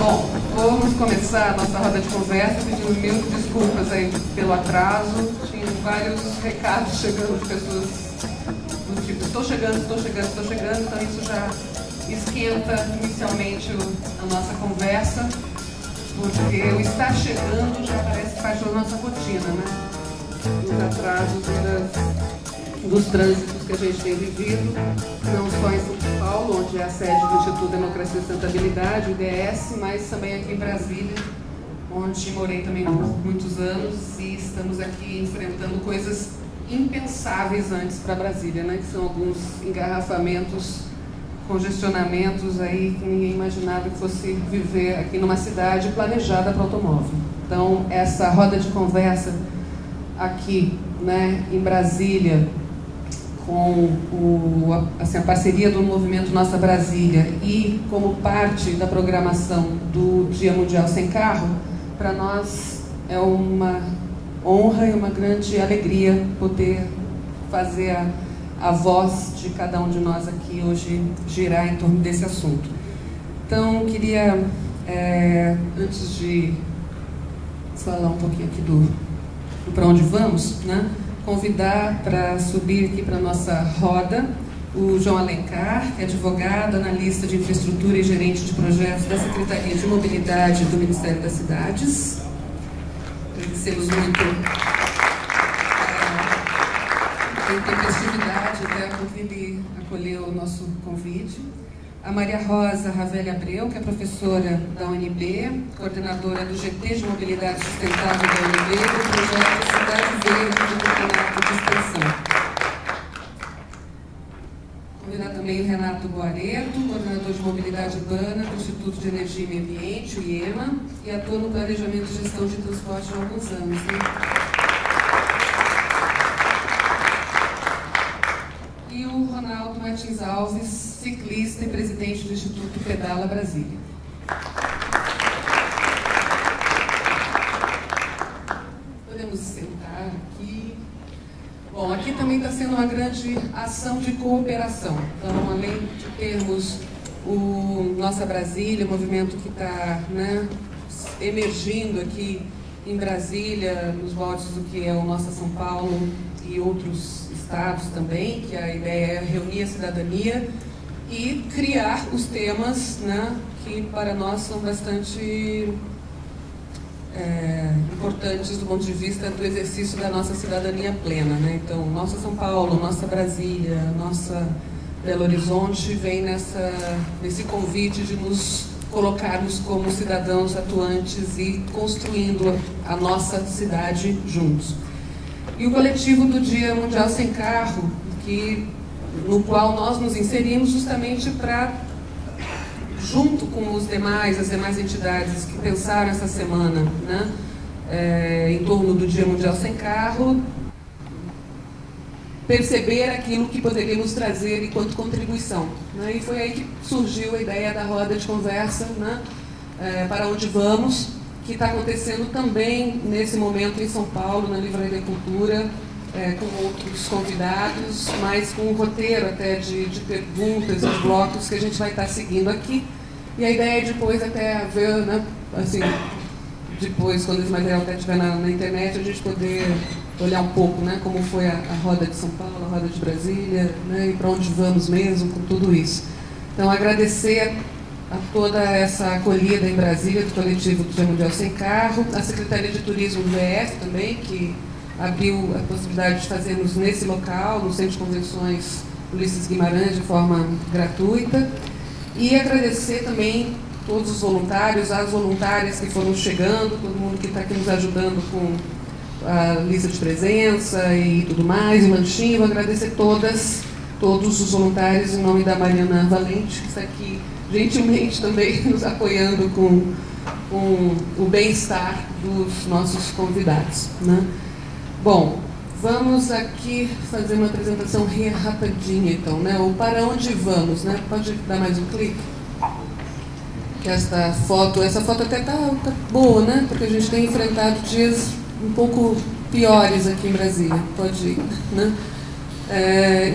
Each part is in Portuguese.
Bom, vamos começar a nossa roda de conversa pedindo mil desculpas aí pelo atraso. Tinha vários recados chegando de pessoas do tipo, estou chegando, então isso já esquenta inicialmente a nossa conversa, porque o estar chegando já parece parte da nossa rotina, né? Os atrasos dos trânsitos que a gente tem vivido, não só em São Paulo, onde é a sede do Instituto Democracia e Sustentabilidade, o IDS, mas também aqui em Brasília, onde morei também por muitos anos e estamos aqui enfrentando coisas impensáveis antes para Brasília, né? Que são alguns engarrafamentos, congestionamentos aí que ninguém imaginava que fosse viver aqui numa cidade planejada para automóvel. Então, essa roda de conversa aqui, né, em Brasília, com a parceria do movimento Nossa Brasília e como parte da programação do Dia Mundial Sem Carro, para nós é uma honra e uma grande alegria poder fazer a voz de cada um de nós aqui hoje girar em torno desse assunto. Então, queria, antes de falar um pouquinho aqui do para onde vamos, né, convidar para subir aqui para a nossa roda o João Alencar, que é advogado, analista de infraestrutura e gerente de projetos da Secretaria de Mobilidade do Ministério das Cidades. Agradecemos muito a intempestividade até porque ele acolheu o nosso convite. A Maria Rosa Ravelli Abreu, que é professora da UNB, coordenadora do GT de Mobilidade Sustentável da UNB, do projeto Cidade Verde do Campeonato de Extensão. Convidar também o Renato Guareto, coordenador de Mobilidade Urbana do Instituto de Energia e Meio Ambiente, o IEMA, e atua no planejamento e gestão de transporte há alguns anos, né? E o Ronaldo Martins Alves, ciclista e presidente do Instituto Pedala Brasília. Podemos sentar aqui. Bom, aqui também está sendo uma grande ação de cooperação. Então, além de termos o Nossa Brasília, o movimento que está, né, emergindo aqui em Brasília, nos moldes do que é o Nossa São Paulo e outros estados também, que a ideia é reunir a cidadania e criar os temas, né, que para nós são bastante importantes do ponto de vista do exercício da nossa cidadania plena, né? Então, Nossa São Paulo, Nossa Brasília, Nossa Belo Horizonte vem nesse convite de nos colocarmos como cidadãos atuantes e construindo a nossa cidade juntos. E o coletivo do Dia Mundial Sem Carro, no qual nós nos inserimos justamente para, junto com as demais entidades que pensaram essa semana, né, em torno do Dia Mundial Sem Carro, perceber aquilo que poderíamos trazer enquanto contribuição, né? E foi aí que surgiu a ideia da roda de conversa, né, para onde vamos, que está acontecendo também nesse momento em São Paulo, na Livraria Cultura, com outros convidados, mas com um roteiro até de perguntas, de blocos que a gente vai estar seguindo aqui. E a ideia é depois até ver, né, assim, depois, quando esse material até estiver na internet, a gente poder olhar um pouco, né, como foi a roda de São Paulo, a roda de Brasília, né, e para onde vamos mesmo com tudo isso. Então, agradecer a toda essa acolhida em Brasília do coletivo do Dia Mundial Sem Carro, a Secretaria de Turismo do DF também, que abriu a possibilidade de fazermos nesse local, no Centro de Convenções Ulisses Guimarães, de forma gratuita, e agradecer também todos os voluntários, as voluntárias que foram chegando, todo mundo que está aqui nos ajudando com a lista de presença e tudo mais, o lanchinho. Vou agradecer todos os voluntários em nome da Mariana Valente, que está aqui gentilmente também nos apoiando com o bem-estar dos nossos convidados, né? Bom, vamos aqui fazer uma apresentação rapidinha, então, né? O para onde vamos, né? Pode dar mais um clique? Que essa foto até tá boa, né? Porque a gente tem enfrentado dias um pouco piores aqui em Brasília. Pode ir, né?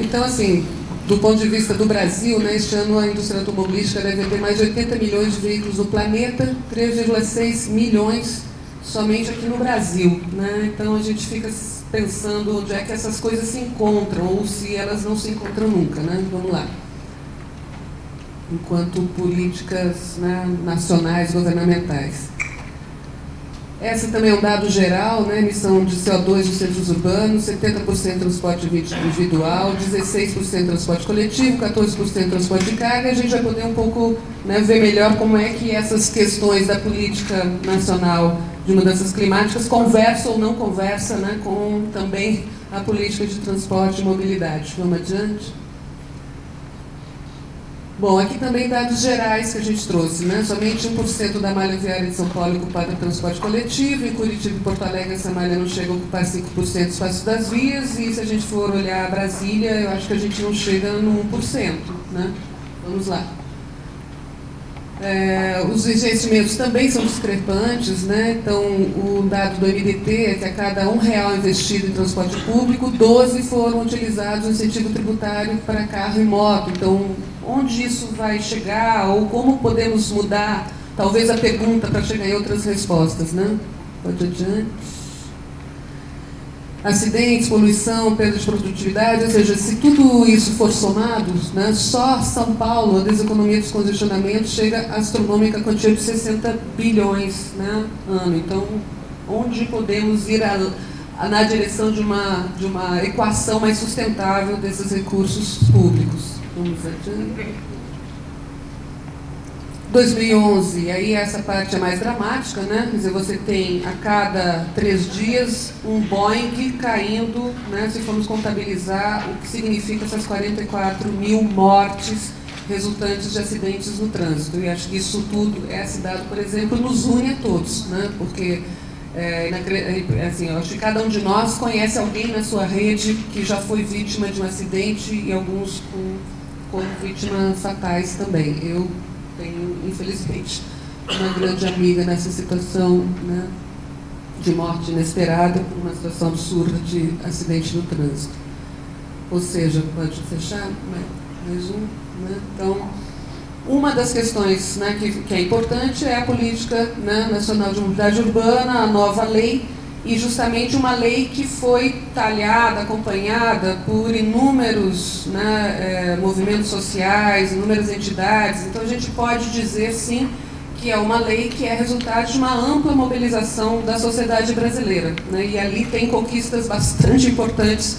Então, assim, do ponto de vista do Brasil, né, este ano a indústria automobilística deve ter mais de 80 milhões de veículos no planeta, 3,6 milhões somente aqui no Brasil, né? Então a gente fica pensando onde é que essas coisas se encontram, ou se elas não se encontram nunca, né? Vamos lá. Enquanto políticas, né, nacionais, governamentais. Essa também é um dado geral, né? Emissão de CO2 nos centros urbanos, 70% transporte individual, 16% transporte coletivo, 14% transporte de carga. A gente vai poder um pouco, né, ver melhor como é que essas questões da política nacional de mudanças climáticas conversam ou não conversam, né, com também a política de transporte e mobilidade. Vamos adiante? Bom, aqui também dados gerais que a gente trouxe, né? Somente 1% da malha viária de São Paulo é ocupada por transporte coletivo, em Curitiba e Porto Alegre essa malha não chega a ocupar 5% do espaço das vias, e se a gente for olhar Brasília, eu acho que a gente não chega no 1%, né? Vamos lá. Os investimentos também são discrepantes, né? Então, o dado do MDT é que a cada R$1 investido em transporte público, 12 foram utilizados no incentivo tributário para carro e moto. Então, onde isso vai chegar, ou como podemos mudar, talvez, a pergunta para chegar em outras respostas, né? Pode adiante. Acidentes, poluição, perda de produtividade, ou seja, se tudo isso for somado, né, só São Paulo, a deseconomia dos congestionamentos, chega à astronômica quantia de 60 bilhões, né, ano. Então, onde podemos ir na direção de uma equação mais sustentável desses recursos públicos? Vamos adiante. 2011, aí essa parte é mais dramática, né? Quer dizer, você tem a cada 3 dias um Boeing caindo, né? Se formos contabilizar o que significa essas 44 mil mortes resultantes de acidentes no trânsito. E acho que isso tudo, esse dado, por exemplo, nos une a todos, né? Porque, assim, eu acho que cada um de nós conhece alguém na sua rede que já foi vítima de um acidente e alguns com vítimas fatais também. Eu tenho, infelizmente, uma grande amiga nessa situação, né, de morte inesperada por uma situação absurda de acidente no trânsito. Ou seja, pode fechar? Mais um, né? Então, uma das questões, né, que é importante é a política, né, nacional de mobilidade urbana, a nova lei, e justamente uma lei que foi talhada, acompanhada por inúmeros, né, movimentos sociais, inúmeras entidades. Então a gente pode dizer, sim, que é uma lei que é resultado de uma ampla mobilização da sociedade brasileira, né? E ali tem conquistas bastante importantes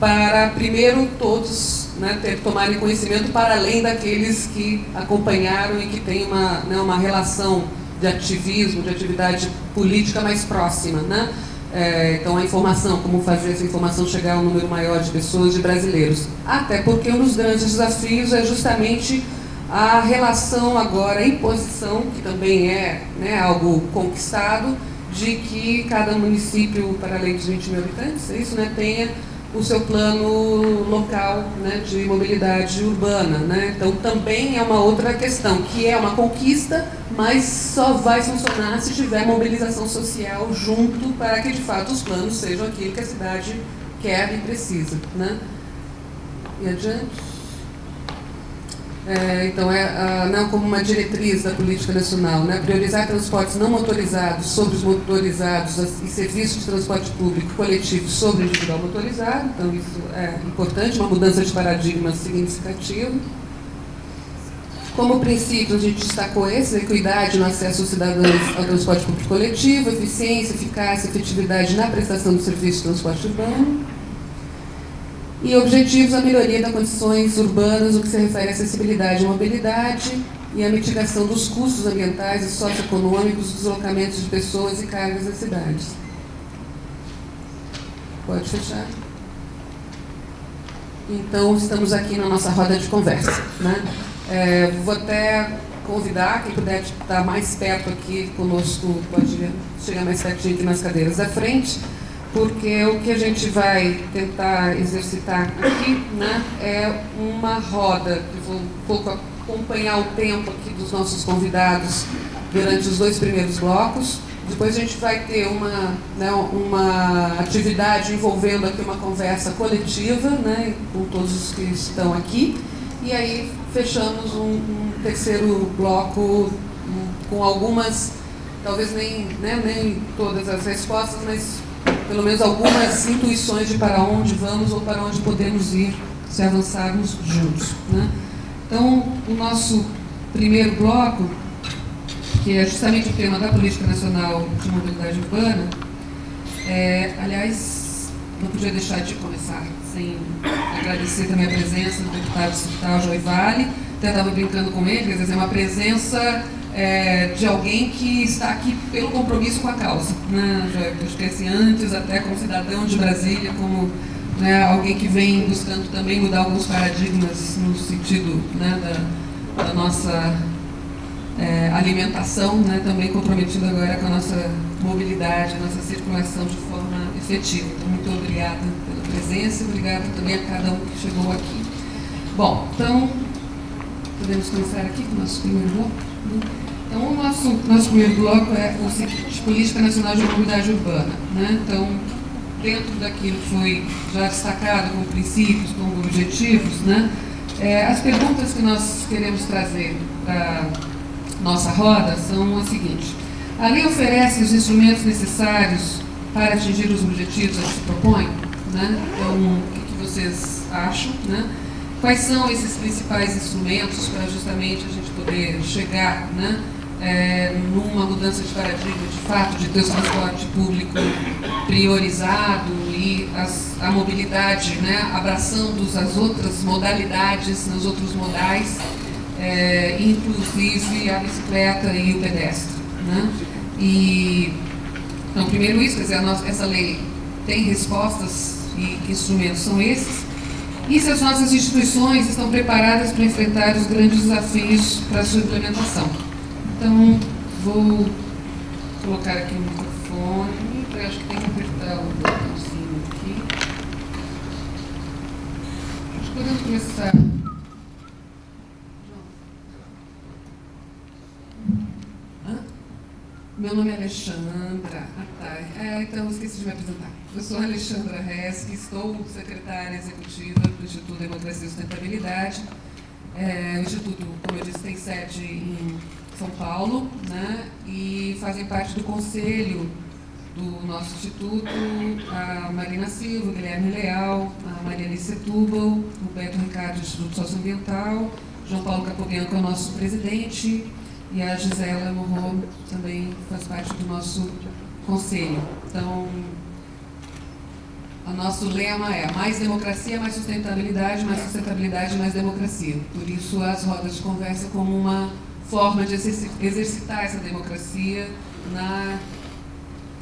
para, primeiro, todos, né, tomarem conhecimento, para além daqueles que acompanharam e que têm uma relação de ativismo, de atividade política mais próxima, né? Então, a informação, como fazer essa informação chegar a um número maior de pessoas, de brasileiros. Até porque um dos grandes desafios é justamente a relação agora, a imposição, que também é, né, algo conquistado, de que cada município, para além dos 20 mil habitantes, é isso, né, tenha o seu plano local, né, de mobilidade urbana, né? Então também é uma outra questão, que é uma conquista, mas só vai funcionar se tiver mobilização social junto, para que de fato os planos sejam aquilo que a cidade quer e precisa, né? E adiante. Então, não como uma diretriz da política nacional, né? Priorizar transportes não motorizados sobre os motorizados e serviços de transporte público coletivo sobre o individual motorizado. Então, isso é importante, uma mudança de paradigma significativa. Como princípio, a gente destacou esse: equidade no acesso dos cidadãos ao transporte público coletivo, eficiência, eficácia, efetividade na prestação do serviço de transporte urbano. E objetivos: a melhoria das condições urbanas, o que se refere à acessibilidade e mobilidade, e a mitigação dos custos ambientais e socioeconômicos dos deslocamentos de pessoas e cargas das cidades. Pode fechar? Então, estamos aqui na nossa roda de conversa, né? Vou até convidar quem puder estar mais perto aqui conosco, pode chegar mais pertinho aqui nas cadeiras da frente, porque o que a gente vai tentar exercitar aqui, né, é uma roda, que vou um pouco acompanhar o tempo aqui dos nossos convidados durante os 2 primeiros blocos, Depois a gente vai ter uma atividade envolvendo aqui uma conversa coletiva, né, com todos os que estão aqui. E aí fechamos um terceiro bloco com algumas, talvez nem todas as respostas, mas pelo menos algumas intuições de para onde vamos ou para onde podemos ir se avançarmos juntos, né? Então, o nosso primeiro bloco, que é justamente o tema da Política Nacional de Mobilidade Urbana, aliás, não podia deixar de começar sem agradecer também a presença do deputado distrital Joey Vale. Até estava brincando com ele, quer dizer, é uma presença de alguém que está aqui pelo compromisso com a causa, né, Joey? Eu esqueci antes, até como cidadão de Brasília, como, né, alguém que vem buscando também mudar alguns paradigmas no sentido, né, da nossa alimentação, né, também comprometido agora com a nossa mobilidade, a nossa circulação de forma efetiva. Então, muito obrigada pela presença, obrigada também a cada um que chegou aqui. Bom, então, podemos começar aqui com o nosso primeiro bloco, né? Então, o nosso primeiro bloco é o seguinte: Política Nacional de Mobilidade Urbana, né? Então, dentro daquilo que foi já destacado como princípios, como objetivos, né, as perguntas que nós queremos trazer para nossa roda são as seguintes: a lei oferece os instrumentos necessários para atingir os objetivos a que se propõe, né? Então, o que vocês acham, né? Quais são esses principais instrumentos para justamente a gente poder chegar, né, numa mudança de paradigma, de fato, de ter o transporte público priorizado e a mobilidade, né, abraçando as outras modalidades, os outros modais, inclusive a bicicleta e o pedestre, né? E, então, primeiro isso, quer dizer, essa lei tem respostas e que instrumentos são esses, e se as nossas instituições estão preparadas para enfrentar os grandes desafios para a sua implementação. Então, vou colocar aqui o microfone, eu acho que tem que apertar o botãozinho aqui. Acho que podemos começar. Meu nome é Alexandra. Então, esqueci de me apresentar. Eu sou Alexandra Resch, estou secretária executiva do Instituto Democracia e Sustentabilidade. O Instituto, como eu disse, tem sede em São Paulo, né? E fazem parte do conselho do nosso instituto a Marina Silva, o Guilherme Leal, a Maria Alice Setúbal, o Beto Ricardo do Instituto Socioambiental, João Paulo Capobianco é o nosso presidente, e a Gisela Morro também faz parte do nosso conselho. Então, o nosso lema é mais democracia, mais sustentabilidade, mais democracia. Por isso, as rodas de conversa como uma forma de exercitar essa democracia na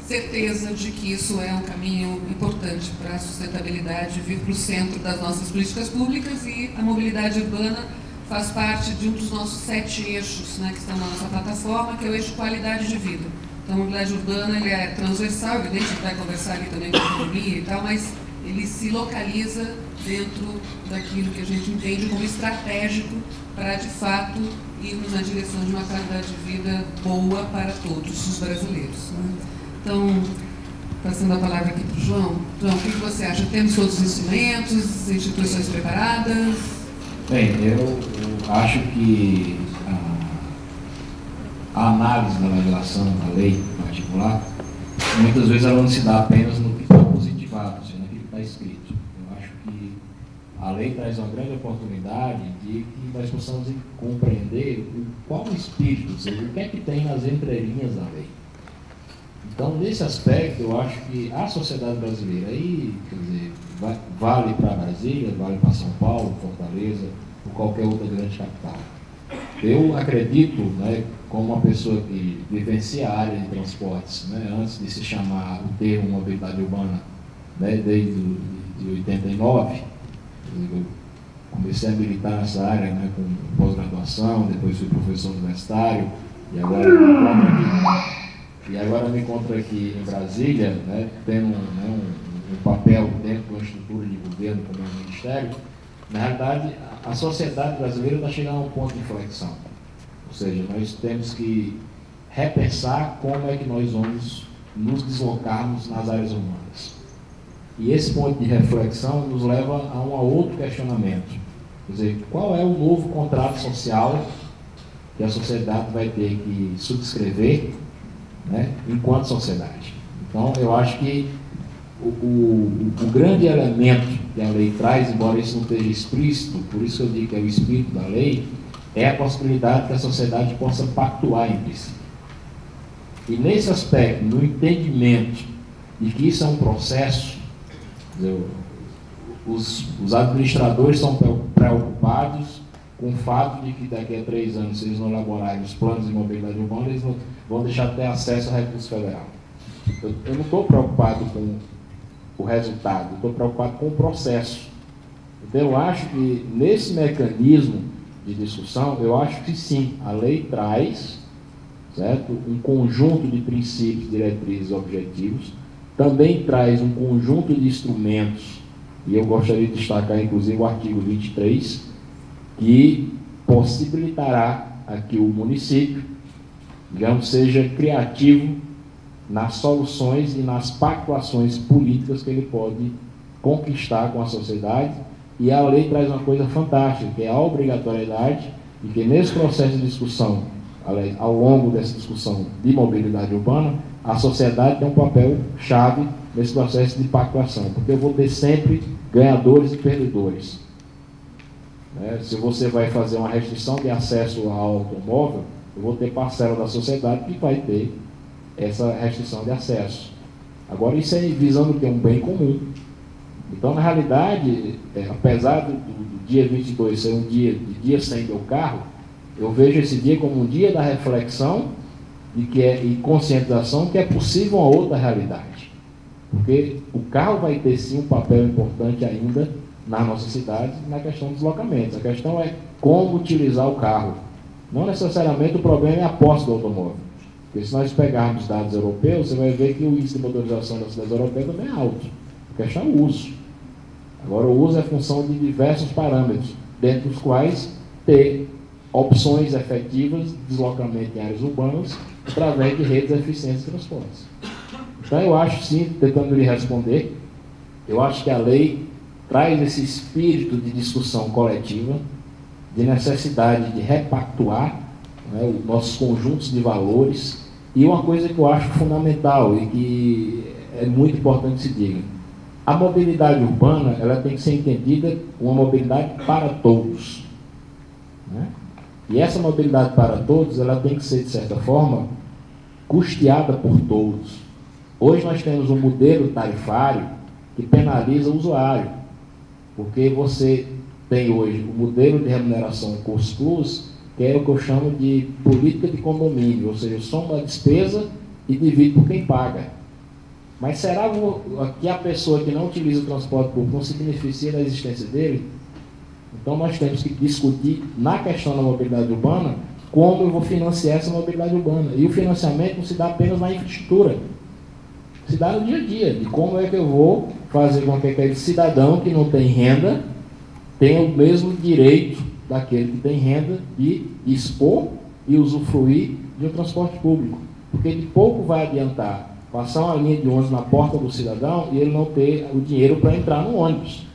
certeza de que isso é um caminho importante para a sustentabilidade vir para o centro das nossas políticas públicas, e a mobilidade urbana faz parte de um dos nossos 7 eixos, né, que estão na nossa plataforma, que é o eixo qualidade de vida. Então, a mobilidade urbana ele é transversal, evidente, a gente vai conversar ali também com a economia e tal, mas ele se localiza dentro daquilo que a gente entende como estratégico para, de fato, irmos na direção de uma qualidade de vida boa para todos os brasileiros, né? Então, passando a palavra aqui para o João. João, o que você acha? Temos todos os instrumentos, instituições preparadas? Bem, eu acho que a análise da legislação, da lei em particular, muitas vezes ela não se dá apenas no que está positivado, ou seja, naquilo que está escrito. Eu acho que a lei traz uma grande oportunidade de que nós possamos compreender qual o espírito, ou seja, o que é que tem nas entrelinhas da lei. Então, nesse aspecto, eu acho que a sociedade brasileira, aí, quer dizer, vale para Brasília, vale para São Paulo, Fortaleza, ou qualquer outra grande capital. Eu acredito, né, como uma pessoa que vivencia a área de transportes, né, antes de se chamar o termo mobilidade urbana, né, desde de 89, eu comecei a militar nessa área, né, com pós-graduação, depois fui professor universitário, e agora me encontro aqui em Brasília, né, tendo um papel dentro de uma estrutura de governo, como um ministério. Na realidade, a sociedade brasileira está chegando a um ponto de inflexão. Ou seja, nós temos que repensar como é que nós vamos nos deslocarmos nas áreas urbanas. E esse ponto de reflexão nos leva a um outro questionamento. Quer dizer, qual é o novo contrato social que a sociedade vai ter que subscrever, né, enquanto sociedade? Então, eu acho que o grande elemento que a lei traz, embora isso não esteja explícito, por isso que eu digo que é o espírito da lei, é a possibilidade que a sociedade possa pactuar entre si. E nesse aspecto, no entendimento de que isso é um processo, os administradores são preocupados com o fato de que daqui a 3 anos, se eles não elaborarem os planos de mobilidade urbana, eles vão deixar de ter acesso ao recurso federal. Eu não estou preocupado com o resultado, estou preocupado com o processo. Então, eu acho que nesse mecanismo de discussão, eu acho que sim, a lei traz, certo, um conjunto de princípios, diretrizes e objetivos, também traz um conjunto de instrumentos, e eu gostaria de destacar inclusive o artigo 23, que possibilitará a que o município, digamos, seja criativo nas soluções e nas pactuações políticas que ele pode conquistar com a sociedade. E a lei traz uma coisa fantástica, que é a obrigatoriedade, e que nesse processo de discussão, ao longo dessa discussão de mobilidade urbana, a sociedade tem um papel chave nesse processo de pactuação, porque eu vou ter sempre ganhadores e perdedores. Se você vai fazer uma restrição de acesso ao automóvel, eu vou ter parcela da sociedade que vai ter essa restrição de acesso. Agora, isso é visando ter um bem comum. Então, na realidade, apesar do dia 22 ser um dia sem meu carro, eu vejo esse dia como um dia da reflexão e conscientização que é possível uma outra realidade. Porque o carro vai ter sim um papel importante ainda na nossa cidade, na questão dos deslocamentos. A questão é como utilizar o carro. Não necessariamente o problema é a posse do automóvel. Porque se nós pegarmos dados europeus, você vai ver que o índice de motorização das cidades europeias também é alto. A questão é o uso. Agora, o uso é função de diversos parâmetros, dentre os quais ter opções efetivas de deslocamento em áreas urbanas através de redes eficientes de transportes. Então, eu acho, sim, tentando lhe responder, eu acho que a lei traz esse espírito de discussão coletiva, de necessidade de repactuar, né, os nossos conjuntos de valores, e uma coisa que eu acho fundamental e que é muito importante que se diga: a mobilidade urbana, ela tem que ser entendida uma mobilidade para todos, né? E essa mobilidade para todos, ela tem que ser, de certa forma, custeada por todos. Hoje nós temos um modelo tarifário que penaliza o usuário, porque você tem hoje o modelo de remuneração Custo Plus, que é o que eu chamo de política de condomínio, ou seja, soma a despesa e divide por quem paga. Mas será que a pessoa que não utiliza o transporte público não se beneficia da existência dele? Então nós temos que discutir na questão da mobilidade urbana como eu vou financiar essa mobilidade urbana. E o financiamento não se dá apenas na infraestrutura, se dá no dia a dia, de como é que eu vou fazer com que aquele cidadão que não tem renda tenha o mesmo direito daquele que tem renda de expor e usufruir de um transporte público. Porque de pouco vai adiantar passar uma linha de ônibus na porta do cidadão e ele não ter o dinheiro para entrar no ônibus.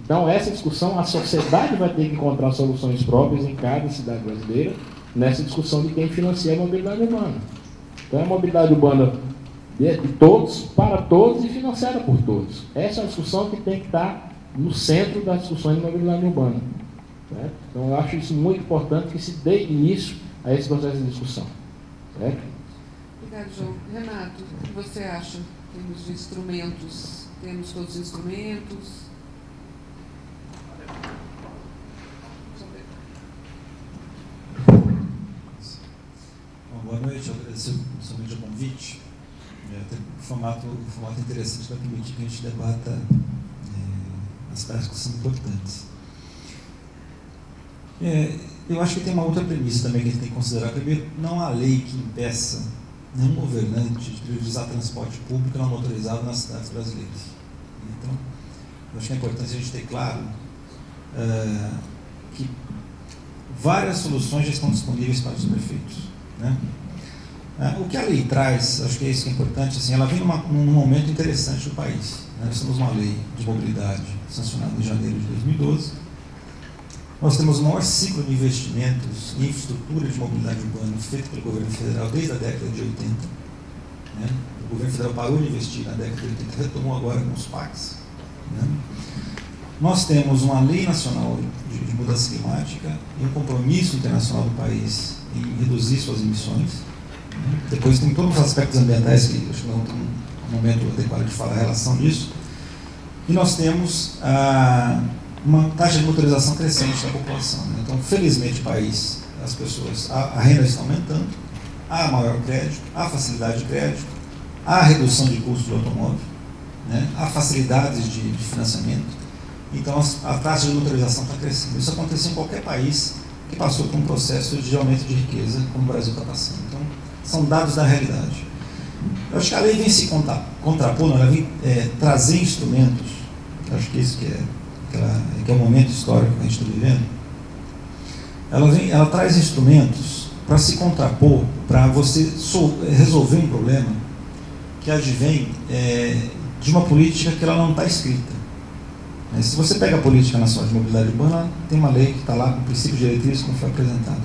Então, essa discussão, a sociedade vai ter que encontrar soluções próprias em cada cidade brasileira, nessa discussão de quem financia a mobilidade urbana. Então, é a mobilidade urbana de todos, para todos e financiada por todos. Essa é a discussão que tem que estar no centro das discussões de mobilidade urbana. Certo? Então, eu acho isso muito importante que se dê início a esse processo de discussão. Certo? Obrigado, João. Renato, o que você acha em termos de instrumentos? Temos todos os instrumentos? Boa noite, eu agradeço somente o convite. Tem um formato interessante para permitir que a gente debata aspectos que são importantes. Eu acho que tem uma outra premissa também que a gente tem que considerar. Primeiro, não há lei que impeça nenhum governante de priorizar transporte público não motorizado nas cidades brasileiras. Então, eu acho que é importante a gente ter claro que várias soluções já estão disponíveis para os prefeitos, né? O que a lei traz, acho que é isso que é importante, assim, ela vem num momento interessante do país. Nós temos uma lei de mobilidade sancionada em janeiro de 2012. Nós temos o maior ciclo de investimentos em infraestrutura de mobilidade urbana feito pelo governo federal desde a década de 80. Né? O governo federal parou de investir na década de 80, retomou agora com os PACs. Né? Nós temos uma lei nacional de mudança climática e um compromisso internacional do país em reduzir suas emissões. Né? Depois tem todos os aspectos ambientais que acho que não tem um momento adequado de falar em relação disso. E nós temos uma taxa de motorização crescente da população. Né? Então, felizmente, o país, as pessoas, a renda está aumentando, há maior crédito, há facilidade de crédito, há redução de custos do automóvel, né? Há facilidades de financiamento. Então, a taxa de motorização está crescendo. Isso aconteceu em qualquer país que passou por um processo de aumento de riqueza, como o Brasil está passando. Então, são dados da realidade. Eu acho que a lei vem se contrapor, ela vem trazer instrumentos, eu acho que isso que é o momento histórico que a gente está vivendo. Ela traz instrumentos para se contrapor, para você resolver um problema que advém de uma política que ela não está escrita. Se você pega a política nacional de mobilidade urbana, tem uma lei que está lá com princípios diretrizes, como foi apresentado.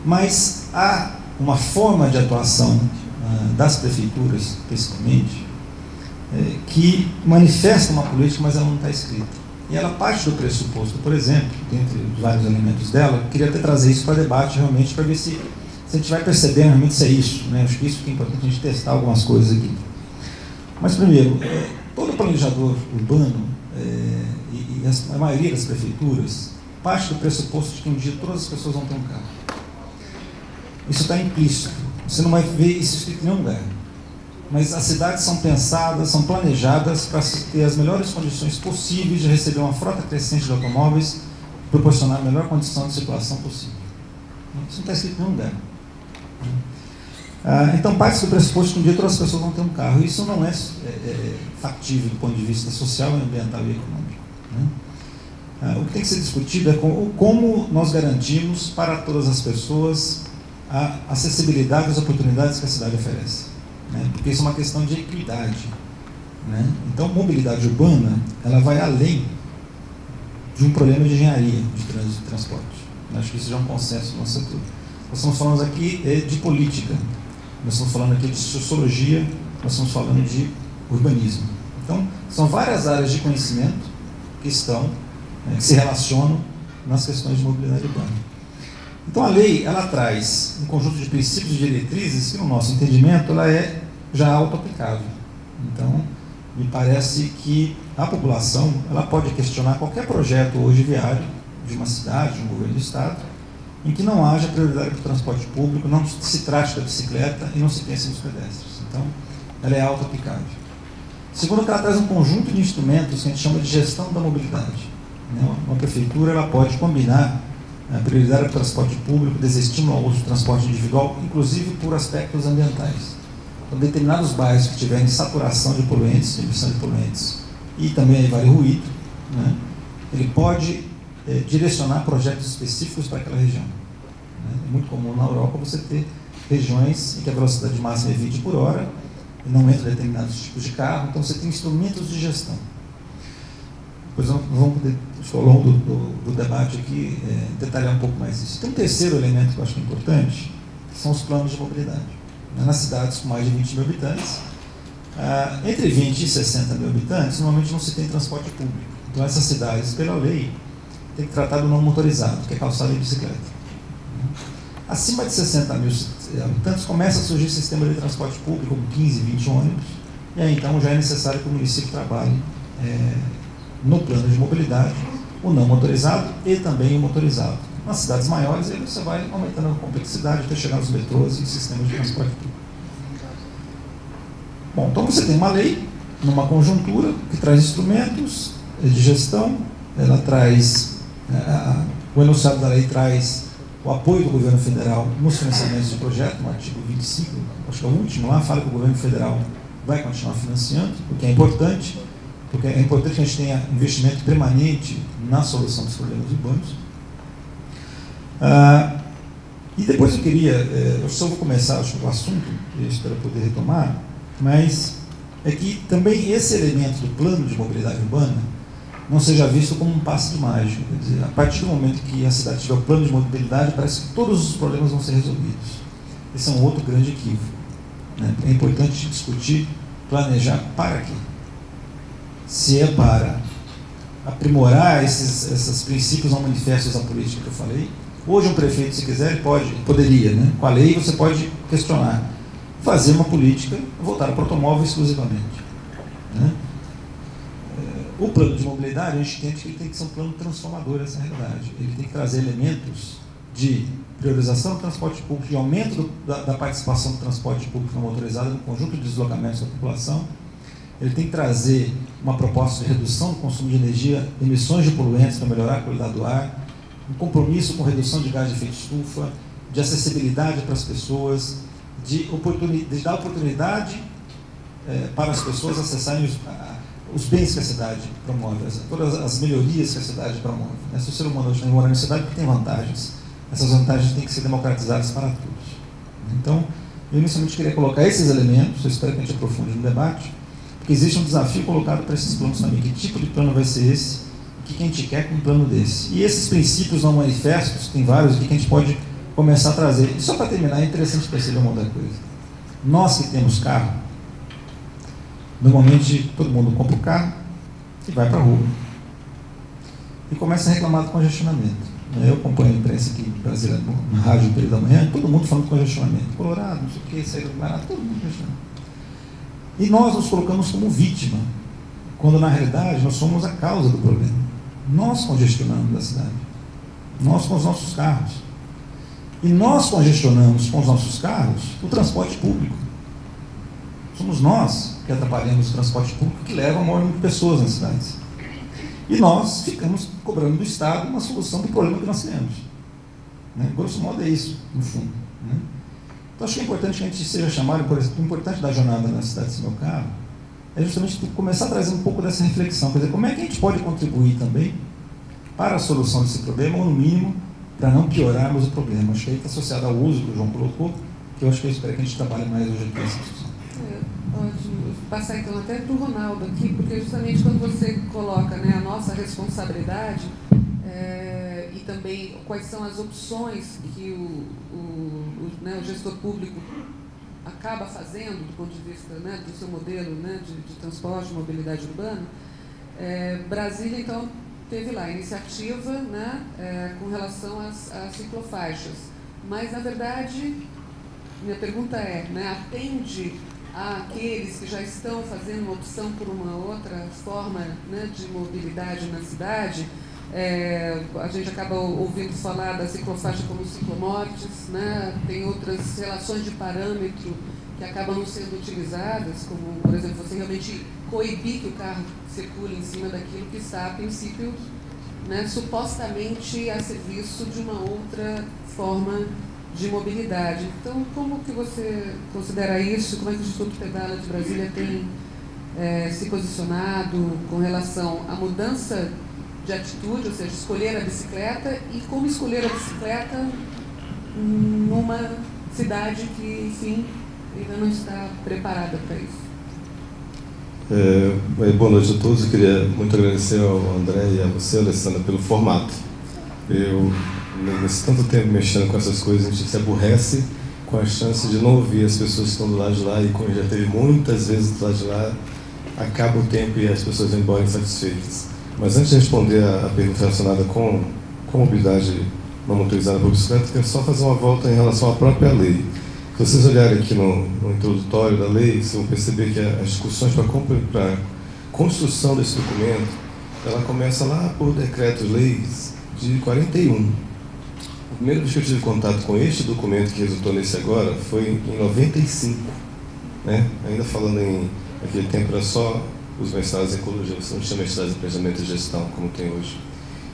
Mas há uma forma de atuação das prefeituras, principalmente, que manifesta uma política, mas ela não está escrita. E ela parte do pressuposto, por exemplo, dentre os vários elementos dela, eu queria até trazer isso para debate realmente, para ver se a gente vai percebendo realmente se é isso. Né? Acho que isso que é importante a gente testar algumas coisas aqui. Mas, primeiro, todo planejador urbano e a maioria das prefeituras parte do pressuposto de que um dia todas as pessoas vão ter um carro. Isso está implícito. Você não vai ver isso escrito em nenhum lugar. Mas as cidades são pensadas, são planejadas para ter as melhores condições possíveis de receber uma frota crescente de automóveis, proporcionar a melhor condição de circulação possível. Isso não está escrito em nenhum lugar. Então, parte do pressuposto que um dia todas as pessoas vão ter um carro. Isso não é factível do ponto de vista social, ambiental e econômico. Né? O que tem que ser discutido é como nós garantimos para todas as pessoas a acessibilidade às oportunidades que a cidade oferece. Né? Porque isso é uma questão de equidade. Né? Então, mobilidade urbana, ela vai além de um problema de engenharia de trânsito e transporte. Acho que isso já é um consenso no nosso setor. Nós estamos falando aqui de política, nós estamos falando aqui de sociologia, nós estamos falando de urbanismo. Então, são várias áreas de conhecimento que que se relacionam nas questões de mobilidade urbana. Então, a lei, ela traz um conjunto de princípios e diretrizes que, no nosso entendimento, ela é já auto-aplicável. Então, me parece que a população, ela pode questionar qualquer projeto hoje viário de uma cidade, de um governo do estado, em que não haja prioridade para o transporte público, não se trate da bicicleta e não se pense nos pedestres. Então, ela é auto-aplicável. Segundo, que ela traz um conjunto de instrumentos que a gente chama de gestão da mobilidade. Uma prefeitura, ela pode combinar a prioridade para o transporte público, desestímulo ao uso do transporte individual, inclusive por aspectos ambientais. Então, determinados bairros que tiverem saturação de poluentes, de emissão de poluentes, e também aí vale ruído, né, ele pode direcionar projetos específicos para aquela região. É muito comum na Europa você ter regiões em que a velocidade máxima é 20 por hora, e não entra determinados tipos de carro, então você tem instrumentos de gestão. Depois vamos poder, ao longo do debate aqui, detalhar um pouco mais isso. Tem um terceiro elemento que eu acho que é importante, que são os planos de mobilidade. Nas cidades com mais de 20 mil habitantes, entre 20 e 60 mil habitantes, normalmente não se tem transporte público. Então, essas cidades, pela lei, tem que tratar do não motorizado, que é calçada e bicicleta. Acima de 60 mil habitantes, começa a surgir sistema de transporte público, com 15, 20 ônibus, e aí, então, já é necessário que o município trabalhe no plano de mobilidade, o não motorizado e também o motorizado. Nas cidades maiores, aí você vai aumentando a complexidade até chegar nos metrôs e sistemas de transporte público. Bom, então você tem uma lei, numa conjuntura, que traz instrumentos de gestão, ela traz, o enunciado da lei traz o apoio do governo federal nos financiamentos de projeto, no artigo 25, acho que é o último lá, fala que o governo federal vai continuar financiando, porque é importante que a gente tenha investimento permanente na solução dos problemas urbanos. E depois eu queria, eu só vou começar acho, o assunto, para poder retomar, mas é que também esse elemento do plano de mobilidade urbana não seja visto como um passe de mágica. Quer dizer, a partir do momento que a cidade tiver o plano de mobilidade, parece que todos os problemas vão ser resolvidos. Esse é um outro grande equívoco, né? É importante discutir, planejar para quê? Se é para aprimorar esses princípios não manifestos da política que eu falei. Hoje um prefeito, se quiser, ele poderia, né? Com a lei você pode questionar, fazer uma política voltada para o automóvel exclusivamente, né? O plano de mobilidade, a gente entende que ele tem que ser um plano transformador dessa realidade. Ele tem que trazer elementos de priorização do transporte público, de aumento da participação do transporte público não motorizado no conjunto de deslocamentos da população. Ele tem que trazer uma proposta de redução do consumo de energia, emissões de poluentes para melhorar a qualidade do ar, um compromisso com redução de gás de efeito estufa, de acessibilidade para as pessoas, de dar oportunidade para as pessoas acessarem os bens que a cidade promove, todas as melhorias que a cidade promove. Se o ser humano hoje está morando na cidade, porque tem vantagens. Essas vantagens têm que ser democratizadas para todos. Então, eu inicialmente queria colocar esses elementos, eu espero que a gente aprofunde no debate, porque existe um desafio colocado para esses planos também. Que tipo de plano vai ser esse? O que a gente quer com um plano desse? E esses princípios não manifestos, tem vários aqui que a gente pode começar a trazer. E só para terminar, é interessante perceber uma outra coisa. Nós que temos carro, normalmente todo mundo compra o carro e vai para a rua. E começa a reclamar do congestionamento. Eu acompanho a imprensa aqui brasileira, na rádio no período da manhã, todo mundo falando de congestionamento. Colorado, não sei o que, saída do Paraná, todo mundo congestionando. E nós nos colocamos como vítima, quando na realidade nós somos a causa do problema. Nós congestionamos a cidade. Nós com os nossos carros. E nós congestionamos com os nossos carros o transporte público. Somos nós que atrapalhamos o transporte público que leva a maior número de pessoas nas cidades. E nós ficamos cobrando do Estado uma solução do problema que nós temos. Né? Grosso modo é isso, no fundo. Né? Então acho que é importante que a gente seja chamado, por exemplo, o importante da jornada na cidade sem meu carro é justamente começar a trazer um pouco dessa reflexão. Quer dizer, como é que a gente pode contribuir também para a solução desse problema, ou no mínimo, para não piorarmos o problema. Acho que aí está associado ao uso que o João colocou, que eu acho que eu espero que a gente trabalhe mais hoje aqui nessa discussão. Pode passar então até para o Ronaldo aqui, porque justamente quando você coloca, né, a nossa responsabilidade e também quais são as opções que o gestor público acaba fazendo do ponto de vista, né, do seu modelo, né, de transporte, mobilidade urbana, Brasília então teve lá a iniciativa, né, com relação às ciclofaixas, mas na verdade minha pergunta é, né, atende àqueles que já estão fazendo uma opção por uma outra forma, né, de mobilidade na cidade? A gente acaba ouvindo falar da ciclofaixa como ciclomortes, né? Tem outras relações de parâmetro que acabam não sendo utilizadas, como, por exemplo, você realmente coibir que o carro circule em cima daquilo que está, a princípio, né, supostamente a serviço de uma outra forma de mobilidade. Então, como que você considera isso? Como é que o Instituto Pedala de Brasília tem se posicionado com relação à mudança de atitude, ou seja, escolher a bicicleta, e como escolher a bicicleta numa cidade que, enfim, ainda não está preparada para isso? Boa noite a todos. Eu queria muito agradecer ao André e a você, Alessandra, pelo formato. Nesse tanto tempo mexendo com essas coisas, a gente se aborrece com a chance de não ouvir as pessoas que estão do lado de lá, e como já teve muitas vezes do lado de lá, acaba o tempo e as pessoas vão embora insatisfeitas. Mas antes de responder a pergunta relacionada com mobilidade não motorizada por bicicleta, eu quero só fazer uma volta em relação à própria lei. Se vocês olharem aqui no introdutório da lei, vocês vão perceber que as discussões para a construção desse documento, ela começa lá por decretos-leis de 41. A primeira vez que eu tive contato com este documento que resultou nesse agora foi em 95. Né? Ainda falando naquele tempo era só os mestrados em ecologia, você não tinha mestrados em planejamento e gestão como tem hoje.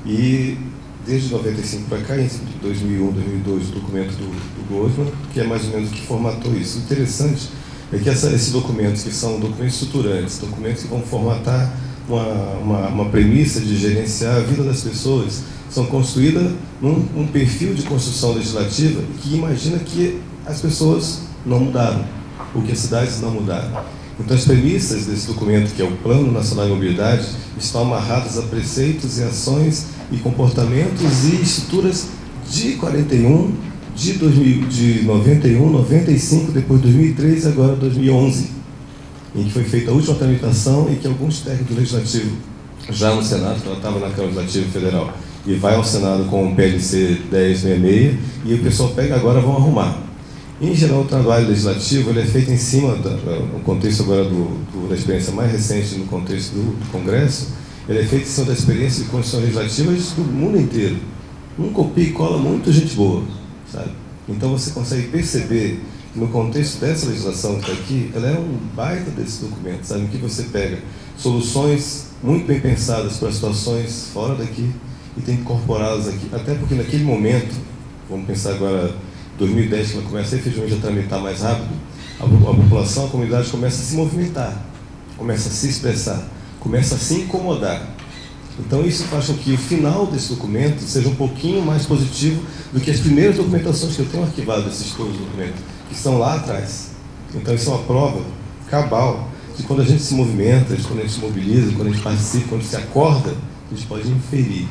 E desde 95 para cá, entre 2001 e 2002, o documento do Goldman, que é mais ou menos o que formatou isso. O interessante é que esses documentos, que são documentos estruturantes, documentos que vão formatar uma premissa de gerenciar a vida das pessoas, são construídas num perfil de construção legislativa que imagina que as pessoas não mudaram, ou que as cidades não mudaram. Então, as premissas desse documento, que é o Plano Nacional de Mobilidade, estão amarradas a preceitos e ações e comportamentos e estruturas de 41, de 91, 95, depois 2003 e agora 2011, em que foi feita a última tramitação e que alguns técnicos legislativos, já no Senado, que ela estava na Câmara Legislativa Federal, e vai ao Senado com o PLC 1066, e o pessoal pega agora vão arrumar. Em geral, o trabalho legislativo ele é feito em cima, no contexto agora da experiência mais recente, no contexto do Congresso, ele é feito em cima da experiência de construção legislativa do mundo inteiro. Um copia e cola muito gente boa, sabe? Então você consegue perceber que no contexto dessa legislação que está aqui, ela é um baita desse documento, sabe? Em que você pega soluções muito bem pensadas para situações fora daqui e tem que incorporá-las aqui, até porque naquele momento, vamos pensar agora 2010, que ela começa efetivamente a tramitar mais rápido, a população, a comunidade começa a se movimentar, começa a se expressar, começa a se incomodar. Então isso faz com que o final desse documento seja um pouquinho mais positivo do que as primeiras documentações que eu tenho arquivado desses todos os documentos, que estão lá atrás. Então isso é uma prova cabal de quando a gente se movimenta, de quando a gente se mobiliza, quando a gente participa, quando se acorda, a gente pode inferir,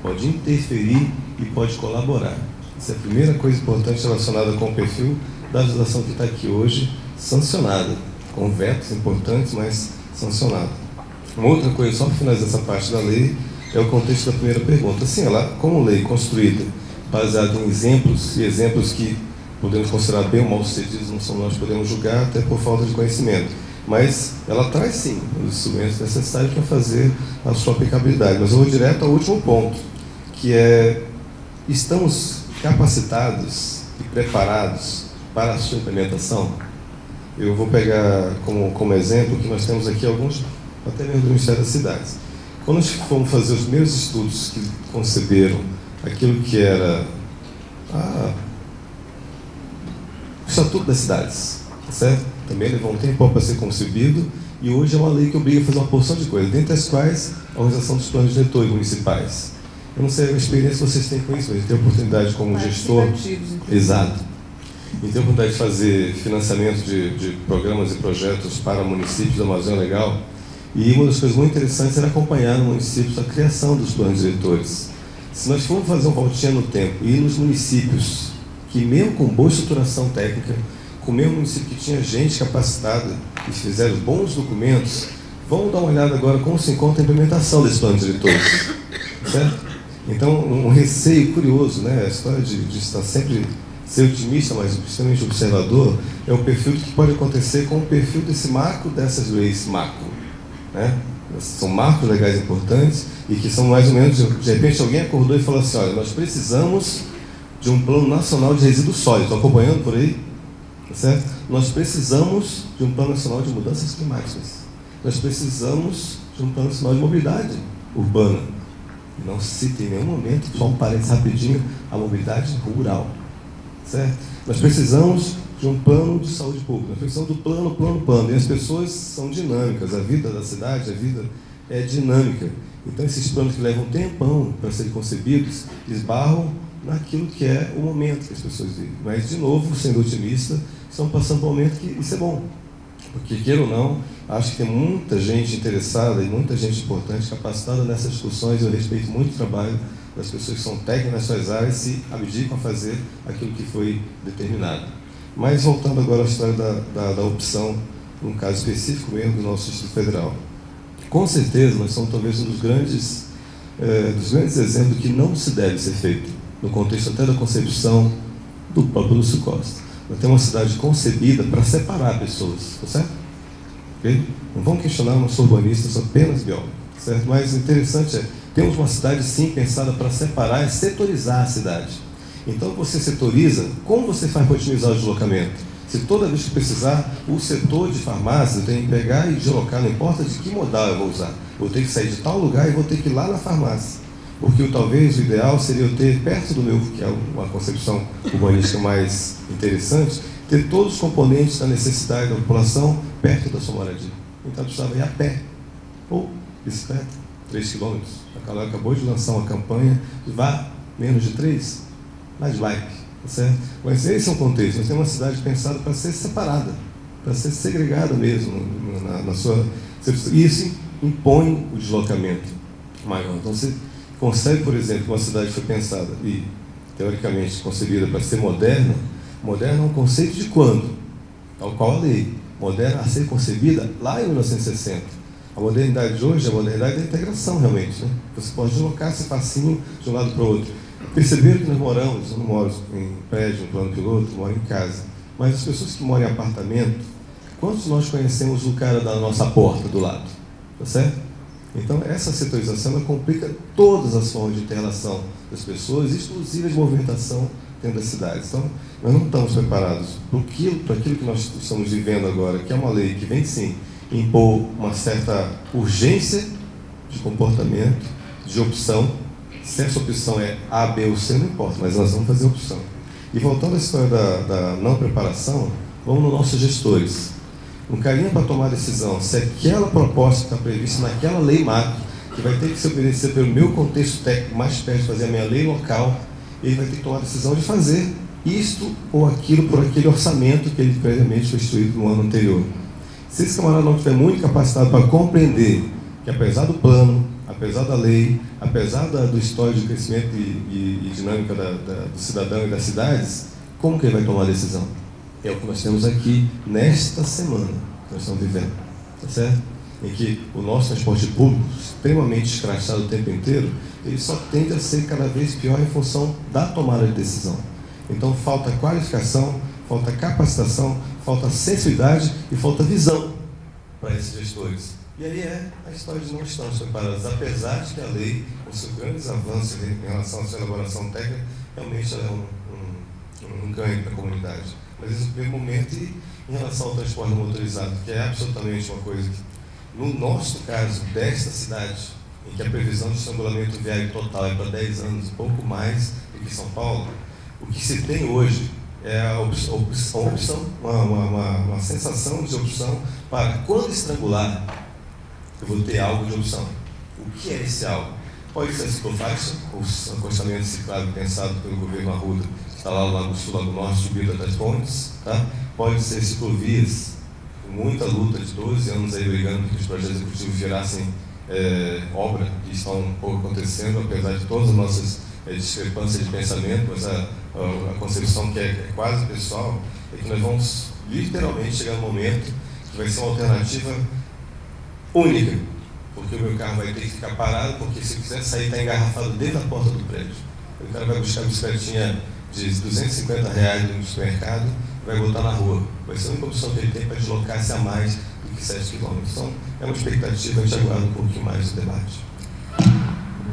pode interferir e pode colaborar. Essa é a primeira coisa importante relacionada com o perfil da legislação que está aqui hoje, sancionada, com vetos importantes, mas sancionada. Uma outra coisa, só para finalizar essa parte da lei, é o contexto da primeira pergunta. Assim, ela, como lei construída, baseada em exemplos, e exemplos que podemos considerar bem ou mal sucedidos, não são nós que podemos julgar, até por falta de conhecimento. Mas ela traz, sim, os instrumentos necessários para fazer a sua aplicabilidade. Mas eu vou direto ao último ponto, que é, estamos capacitados e preparados para a sua implementação? Eu vou pegar como exemplo que nós temos aqui alguns, até mesmo do Ministério das Cidades. Quando nós fomos fazer os primeiros estudos que conceberam aquilo que era o Estatuto das Cidades, certo? Também levou um tempo para ser concebido e hoje é uma lei que obriga a fazer uma porção de coisas, dentre as quais a organização dos planos diretores municipais. Eu não sei a experiência que vocês têm com isso, mas eu tenho a oportunidade como gestor. Exato. E tenho a oportunidade de fazer financiamento de programas e projetos para municípios da Amazônia Legal. E uma das coisas muito interessantes era acompanhar no município a criação dos planos diretores. Se nós formos fazer um voltinha no tempo e ir nos municípios que, mesmo com boa estruturação técnica, com o mesmo município que tinha gente capacitada e fizeram bons documentos, vamos dar uma olhada agora como se encontra a implementação desses planos diretores. Certo? Então, um receio curioso, né? A história de estar sempre ser otimista, mas extremamente observador, é o perfil do que pode acontecer com o perfil desse marco dessas leis macro. Né? São marcos legais importantes e que são mais ou menos, de repente alguém acordou e falou assim, olha, nós precisamos de um plano nacional de resíduos sólidos. Estão acompanhando por aí? Certo? Nós precisamos de um plano nacional de mudanças climáticas. Nós precisamos de um plano nacional de mobilidade urbana. Não se cita em nenhum momento, só um parênteses rapidinho, a mobilidade rural. Certo? Nós precisamos de um plano de saúde pública, nós precisamos do plano. E as pessoas são dinâmicas, a vida da cidade, a vida é dinâmica. Então esses planos que levam um tempão para serem concebidos, esbarram naquilo que é o momento que as pessoas vivem. Mas, de novo, sendo otimista, estão passando por um momento que isso é bom. Porque, queira ou não, acho que tem muita gente interessada e muita gente importante capacitada nessas discussões. Eu respeito muito o trabalho das pessoas que são técnicas nas suas áreas e se abdicam a fazer aquilo que foi determinado. Mas, voltando agora à história da opção, num caso específico mesmo do nosso Distrito Federal. Com certeza, nós somos talvez um dos grandes exemplos que não se deve ser feito, no contexto até da concepção do próprio Lúcio Costa. Nós temos uma cidade concebida para separar pessoas, tá certo? Okay? Não vamos questionar, não sou urbanista, sou apenas biólogo, certo? Mas o interessante é, temos uma cidade sim pensada para separar e setorizar a cidade. Então você setoriza, como você faz para otimizar o deslocamento? Se toda vez que precisar, o setor de farmácia tem que pegar e deslocar, não importa de que modal eu vou usar. Vou ter que sair de tal lugar e vou ter que ir lá na farmácia. Porque talvez o ideal seria eu ter perto do meu, que é uma concepção urbanística mais interessante, ter todos os componentes da necessidade da população perto da sua moradia. Então eu precisava ir a pé, ou bicicleta, 3 quilômetros. A Calói acabou de lançar uma campanha de vá menos de 3, mais like, tá certo? Mas esse é um contexto. Nós temos uma cidade pensada para ser separada, para ser segregada mesmo na sua... Isso impõe o deslocamento maior. Então você consegue, por exemplo, uma cidade que foi pensada e teoricamente concebida para ser moderna. Moderna é um conceito de quando? Tal qual a lei. Moderna a ser concebida lá em 1960. A modernidade de hoje é a modernidade da integração, realmente, né? Você pode deslocar-se facinho de um lado para o outro. Perceberam que nós moramos, eu não moro em prédio, no plano piloto, eu moro em casa. Mas as pessoas que moram em apartamento, quantos nós conhecemos o cara da nossa porta do lado? Tá certo? Então, essa setorização ela complica todas as formas de interrelação das pessoas, inclusive a movimentação dentro das cidades. Então, nós não estamos preparados para aquilo que nós estamos vivendo agora, que é uma lei que vem, sim, impor uma certa urgência de comportamento, de opção. Se essa opção é A, B ou C, não importa, mas nós vamos fazer opção. E voltando à história da não preparação, vamos nos nossos gestores. Um carinho para tomar decisão, se aquela proposta que está prevista naquela lei macro, que vai ter que se obedecer pelo meu contexto técnico mais perto de fazer a minha lei local, ele vai ter que tomar a decisão de fazer isto ou aquilo por aquele orçamento que ele previamente foi instruído no ano anterior. Se esse camarada não estiver muito capacitado para compreender que, apesar do plano, apesar da lei, apesar do histórico de crescimento e dinâmica do cidadão e das cidades, como que ele vai tomar a decisão? É o que nós temos aqui nesta semana que nós estamos vivendo, tá certo? Em que o nosso transporte público, extremamente escrachado o tempo inteiro, ele só tende a ser cada vez pior em função da tomada de decisão. Então falta qualificação, falta capacitação, falta sensibilidade e falta visão para esses gestores. E aí é a história de não estamos preparados, apesar de que a lei, com seus grandes avanços em relação à sua elaboração técnica, realmente ela é um ganho para a comunidade. Mas esse primeiro momento, e em relação ao transporte motorizado, que é absolutamente uma coisa que, no nosso caso, desta cidade, em que a previsão de estrangulamento viário total é para 10 anos, pouco mais do que São Paulo, o que se tem hoje é a opção, uma sensação de opção para, quando estrangular, eu vou ter algo de opção. O que é esse algo? Pode ser a ciclofaixa, o acostamento ciclado pensado pelo governo Arruda, que está lá no Lago Sul, Lago Norte, subida das pontes, tá? Pode ser ciclovias, com muita luta de 12 anos aí brigando para que os projetos executivos virassem obra, que estão um pouco acontecendo, apesar de todas as nossas discrepâncias de pensamento, mas a concepção que é quase pessoal, é que nós vamos literalmente chegar no momento que vai ser uma alternativa única, porque o meu carro vai ter que ficar parado, porque se eu quiser sair, está engarrafado dentro da porta do prédio. O cara vai buscar a bicicletinha de R$250 no supermercado e vai botar na rua. Vai ser a única opção que ele tem para deslocar-se a mais do que 7 km. Então, é uma expectativa, a gente aguarda um pouquinho mais do debate.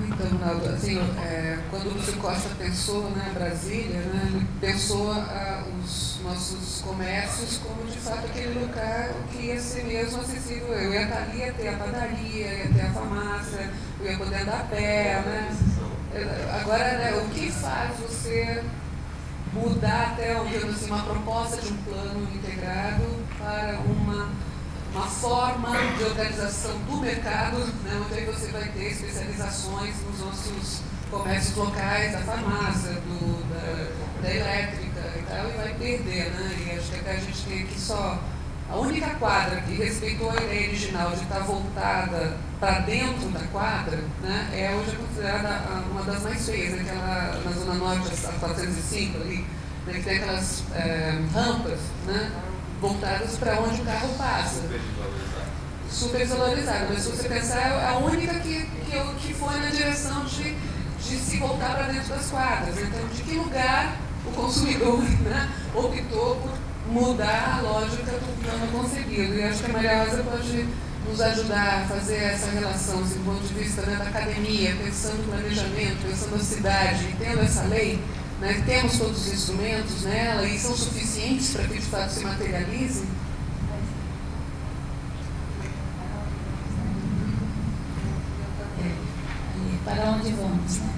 Então, Ronaldo, assim, quando o Lúcio Costa pensou, né, Brasília, né, ele pensou os nossos comércios como, de fato, aquele lugar que ia ser mesmo acessível. Eu ia estar ali, ia ter a padaria, ia ter a farmácia, eu ia poder andar a pé, né? Agora, né, o que faz você mudar até assim, uma proposta de um plano integrado para uma forma de organização do mercado, né, onde aí você vai ter especializações nos nossos comércios locais, da farmácia, da elétrica e tal, e vai perder, né? E acho que até a gente tem aqui só a única quadra que respeitou a ideia original de estar voltada para dentro da quadra, né, é hoje considerada uma das mais feias, aquela na Zona Norte, a 405 ali, né, que tem aquelas rampas, né, voltadas para onde o carro passa. Super desvalorizada, mas se você pensar, é a única que foi na direção de se voltar para dentro das quadras. Então, de que lugar o consumidor, né, optou por mudar a lógica do plano concebido? E acho que a Maria Rosa pode nos ajudar a fazer essa relação, assim, do ponto de vista, né, da academia, pensando no planejamento, pensando na cidade, tendo essa lei, né, temos todos os instrumentos nela e são suficientes para que de fato se materialize? Para onde vamos, né?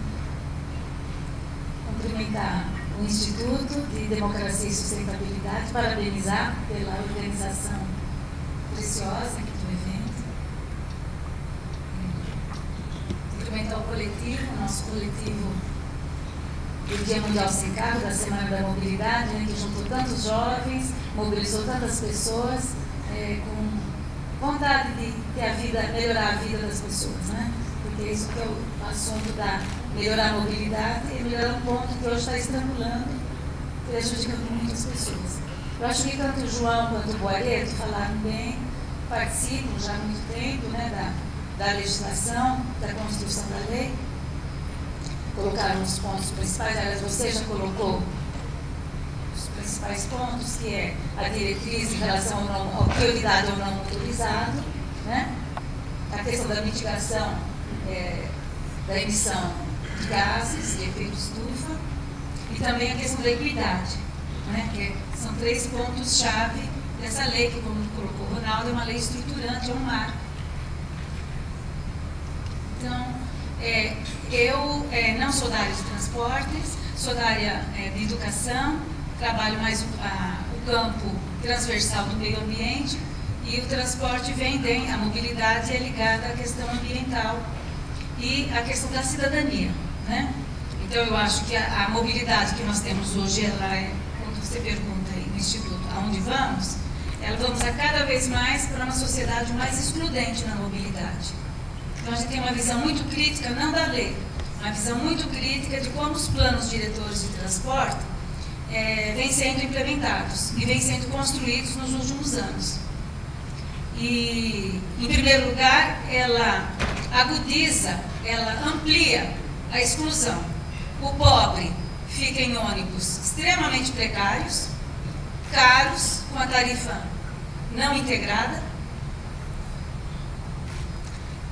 Cumprimentar o Instituto de Democracia e Sustentabilidade, parabenizar pela organização preciosa aqui do evento. cumprimentar o coletivo, o nosso coletivo do Dia Mundial Sem Carro, da Semana da Mobilidade, né, que juntou tantos jovens, mobilizou tantas pessoas, com vontade de ter melhorar a vida das pessoas, né? Porque isso que é o assunto da melhorar a mobilidade e melhorar um ponto que hoje está estrangulando, prejudicando muitas pessoas. Eu acho que tanto o João quanto o Boareto falaram bem, participam já há muito tempo, né, da legislação, da construção da lei, colocaram os pontos principais. Aliás, você já colocou os principais pontos, que é a diretriz em relação ao prioridade ou não motorizado, né? A questão da mitigação da emissão de gases de efeito estufa e também a questão da equidade, né? Que são 3 pontos-chave dessa lei, que, como colocou o Ronaldo, é uma lei estruturante, é um marco. Então, eu não sou da área de transportes, sou da área de educação, trabalho mais o campo transversal do meio ambiente, e o transporte a mobilidade é ligada à questão ambiental e à questão da cidadania, né? Então, eu acho que a mobilidade que nós temos hoje, quando você pergunta aí no Instituto aonde vamos a cada vez mais para uma sociedade mais excludente na mobilidade. Então, a gente tem uma visão muito crítica, não da lei, uma visão muito crítica de como os planos diretores de transporte vêm sendo implementados e vêm sendo construídos nos últimos anos. E, em primeiro lugar, ela agudiza, ela amplia a exclusão. O pobre fica em ônibus extremamente precários, caros, com a tarifa não integrada,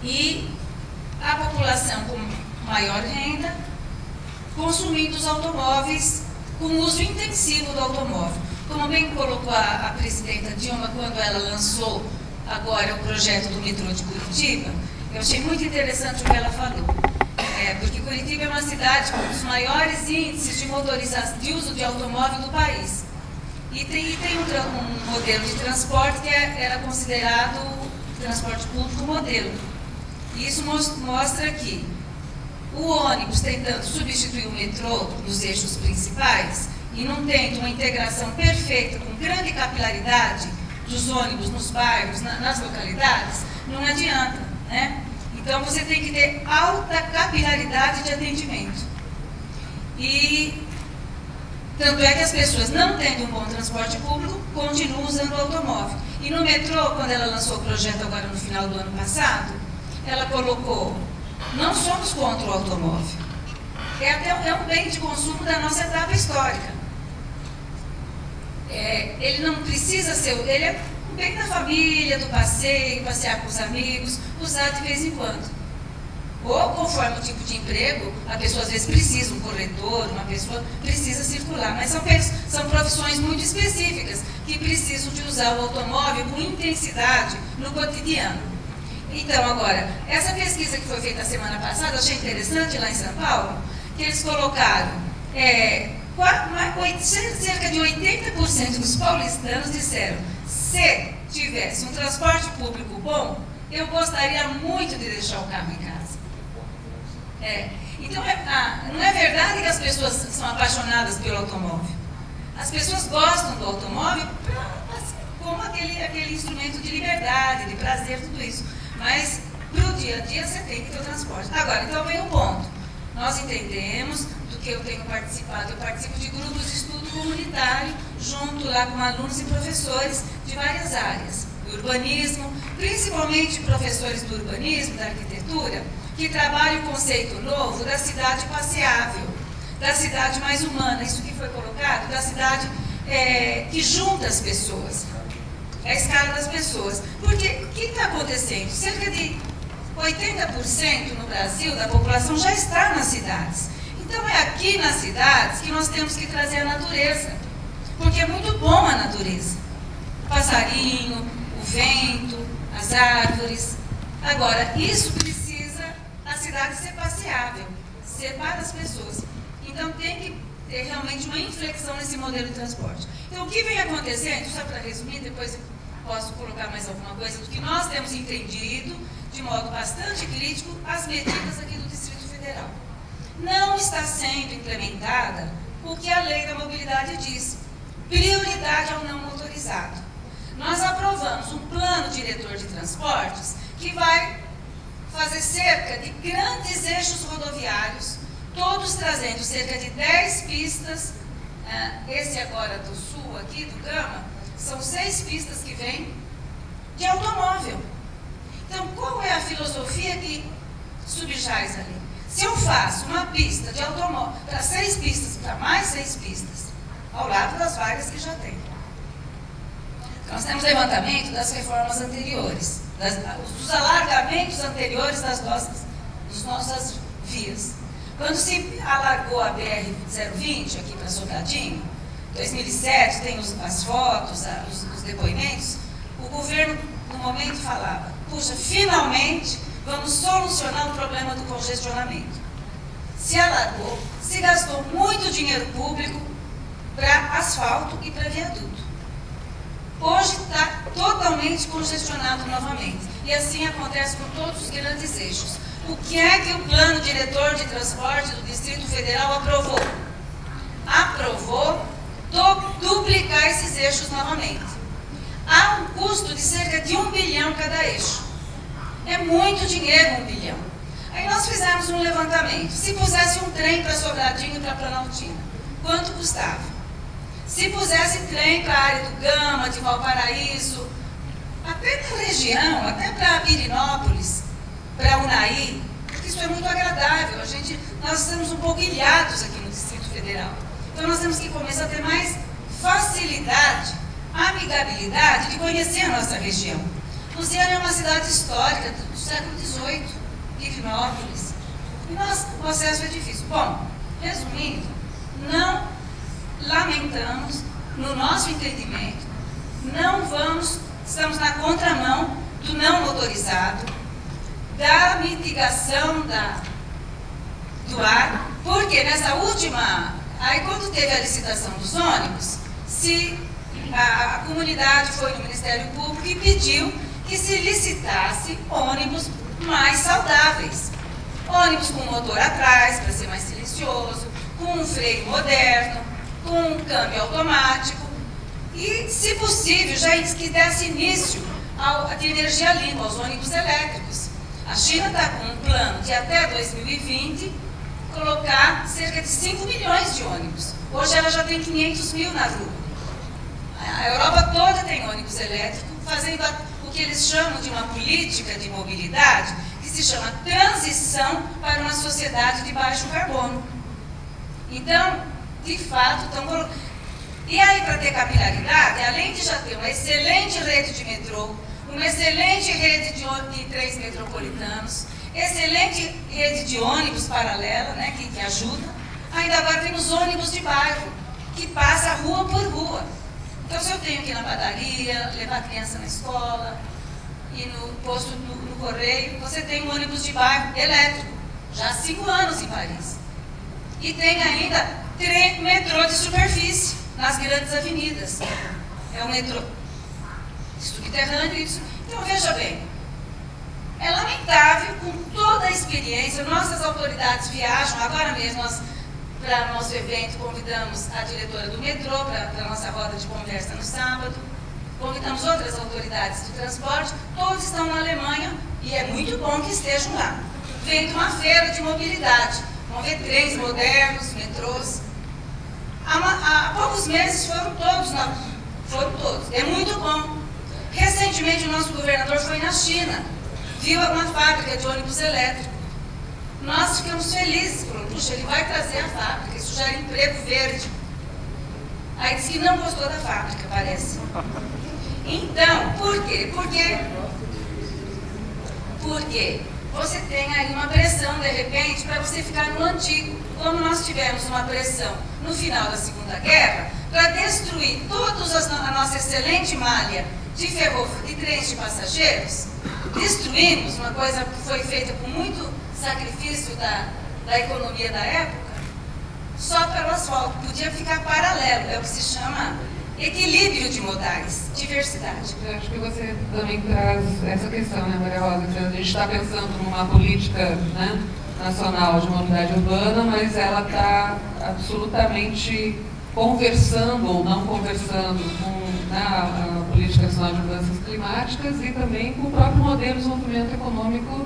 e a população com maior renda consumindo os automóveis com uso intensivo do automóvel. Como bem colocou a presidenta Dilma quando ela lançou agora o projeto do metrô de Curitiba, eu achei muito interessante o que ela falou. Porque Curitiba é uma cidade com os maiores índices de uso de automóvel do país. E tem um modelo de transporte que era considerado transporte público modelo. E isso mostra que o ônibus tentando substituir o metrô nos eixos principais e não tendo uma integração perfeita, com grande capilaridade dos ônibus nos bairros, nas localidades, não adianta, né? Então, você tem que ter alta capilaridade de atendimento. E tanto é que as pessoas, não tendo um bom transporte público, continuam usando o automóvel. E no metrô, quando ela lançou o projeto agora no final do ano passado, ela colocou: não somos contra o automóvel. É um bem de consumo da nossa etapa histórica. Ele não precisa ser... Ele é um bem da família, do passeio, passear com os amigos, usar de vez em quando. Ou, conforme o tipo de emprego, a pessoa às vezes precisa, um corretor, uma pessoa precisa circular. Mas são profissões muito específicas que precisam de usar o automóvel com intensidade no cotidiano. Então, agora, essa pesquisa que foi feita a semana passada, eu achei interessante lá em São Paulo, que eles colocaram, cerca de 80% dos paulistanos disseram: se tivesse um transporte público bom, eu gostaria muito de deixar o carro em casa. Então, não é verdade que as pessoas são apaixonadas pelo automóvel. As pessoas gostam do automóvel como aquele instrumento de liberdade, de prazer, tudo isso. Mas, para o dia a dia, você tem que ter o transporte. Agora, então vem o ponto. Nós entendemos do que eu tenho participado. Eu participo de grupos de estudo comunitário, junto lá com alunos e professores de várias áreas. Do urbanismo, principalmente professores do urbanismo, da arquitetura, que trabalham o conceito novo da cidade passeável, da cidade mais humana, isso que foi colocado, da cidade que junta as pessoas. A escala das pessoas. Porque o que está acontecendo? Cerca de 80% no Brasil da população já está nas cidades. Então é aqui nas cidades que nós temos que trazer a natureza. Porque é muito bom a natureza. O passarinho, o vento, as árvores. Agora, isso precisa a cidade ser passeável, ser para as pessoas. Então tem que ter realmente uma inflexão nesse modelo de transporte. Então o que vem acontecendo, só para resumir, depois eu posso colocar mais alguma coisa, do que nós temos entendido, de modo bastante crítico, as medidas aqui do Federal. Não está sendo implementada o que a lei da mobilidade diz, prioridade ao não motorizado. Nós aprovamos um plano diretor de transportes que vai fazer cerca de grandes eixos rodoviários, todos trazendo cerca de 10 pistas, esse agora do sul, aqui do Gama, são 6 pistas que vêm de automóvel. Então, qual é a filosofia que subjaz ali? Se eu faço uma pista de automóvel para 6 pistas, para mais 6 pistas, ao lado das vagas que já tem. Nós temos levantamento das reformas anteriores, dos alargamentos anteriores das nossas vias. Quando se alargou a BR-020 aqui para Sobradinho, em 2007, tem as fotos, os depoimentos, o governo, no momento, falava, puxa, finalmente vamos solucionar o problema do congestionamento. Se alargou, se gastou muito dinheiro público para asfalto e para viaduto. Hoje está totalmente congestionado novamente. E assim acontece com todos os grandes eixos. O que é que o Plano Diretor de Transporte do Distrito Federal aprovou? Aprovou duplicar esses eixos novamente. Há um custo de cerca de 1 bilhão cada eixo. É muito dinheiro, 1 bilhão. Aí nós fizemos um levantamento. Se pusesse um trem para Sobradinho e para Planaltina, quanto custava? Se pusesse trem para a área do Gama, de Valparaíso, até na região, até para Pirinópolis, para Unai, porque isso é muito agradável. Nós estamos um pouco ilhados aqui no Distrito Federal. Então nós temos que começar a ter mais facilidade, amigabilidade de conhecer a nossa região. Lusiânia é uma cidade histórica do século XVIII, Pirinópolis. E o acesso é difícil. Bom, resumindo, não lamentamos, no nosso entendimento, estamos na contramão do não motorizado, da mitigação do ar, porque nessa última, aí quando teve a licitação dos ônibus, a comunidade foi no Ministério Público e pediu que se licitasse ônibus mais saudáveis. Ônibus com motor atrás, para ser mais silencioso, com um freio moderno, com um câmbio automático e, se possível, já que desse início à energia limpa, aos ônibus elétricos. A China está com um plano de até 2020 colocar cerca de 5 milhões de ônibus. Hoje ela já tem 500 mil na rua. A Europa toda tem ônibus elétrico, fazendo o que eles chamam de uma política de mobilidade, que se chama transição para uma sociedade de baixo carbono. Então, de fato, estão colocando. E aí, para ter capilaridade, além de já ter uma excelente rede de metrô, uma excelente rede de trens metropolitanos, excelente rede de ônibus paralela, né, que ajuda, ainda agora temos ônibus de bairro, que passa rua por rua. Então, se eu tenho que ir na padaria, levar a criança na escola, e no posto, no correio, você tem um ônibus de bairro elétrico, já há 5 anos em Paris. E tem ainda metrô de superfície, nas grandes avenidas. É um metrô subterrâneo. Então, veja bem, é lamentável, com toda a experiência, nossas autoridades viajam, agora mesmo nós, para nosso evento, convidamos a diretora do metrô, para a nossa roda de conversa no sábado, convidamos outras autoridades de transporte, todos estão na Alemanha, e é muito bom que estejam lá. Vem de uma feira de mobilidade, vão ver trens modernos, metrôs. Há poucos meses foram todos, é muito bom. Recentemente o nosso governador foi na China, viu uma fábrica de ônibus elétrico. Nós ficamos felizes, falou, puxa, ele vai trazer a fábrica, isso gera emprego verde. Aí disse que não gostou da fábrica, parece. Então, por quê? Porque você tem aí uma pressão, de repente, para você ficar no antigo. Como nós tivemos uma pressão no final da Segunda Guerra, para destruir toda a nossa excelente malha de trens de passageiros, destruímos uma coisa que foi feita com muito sacrifício da economia da época, só pelo asfalto. Podia ficar paralelo, é o que se chama equilíbrio de modais, diversidade. Eu acho que você também traz essa questão, né, Maria Rosa? A gente está pensando numa política, né, Nacional de Mobilidade Urbana, mas ela está absolutamente conversando ou não conversando com a Política Nacional de Mudanças Climáticas e também com o próprio modelo de desenvolvimento econômico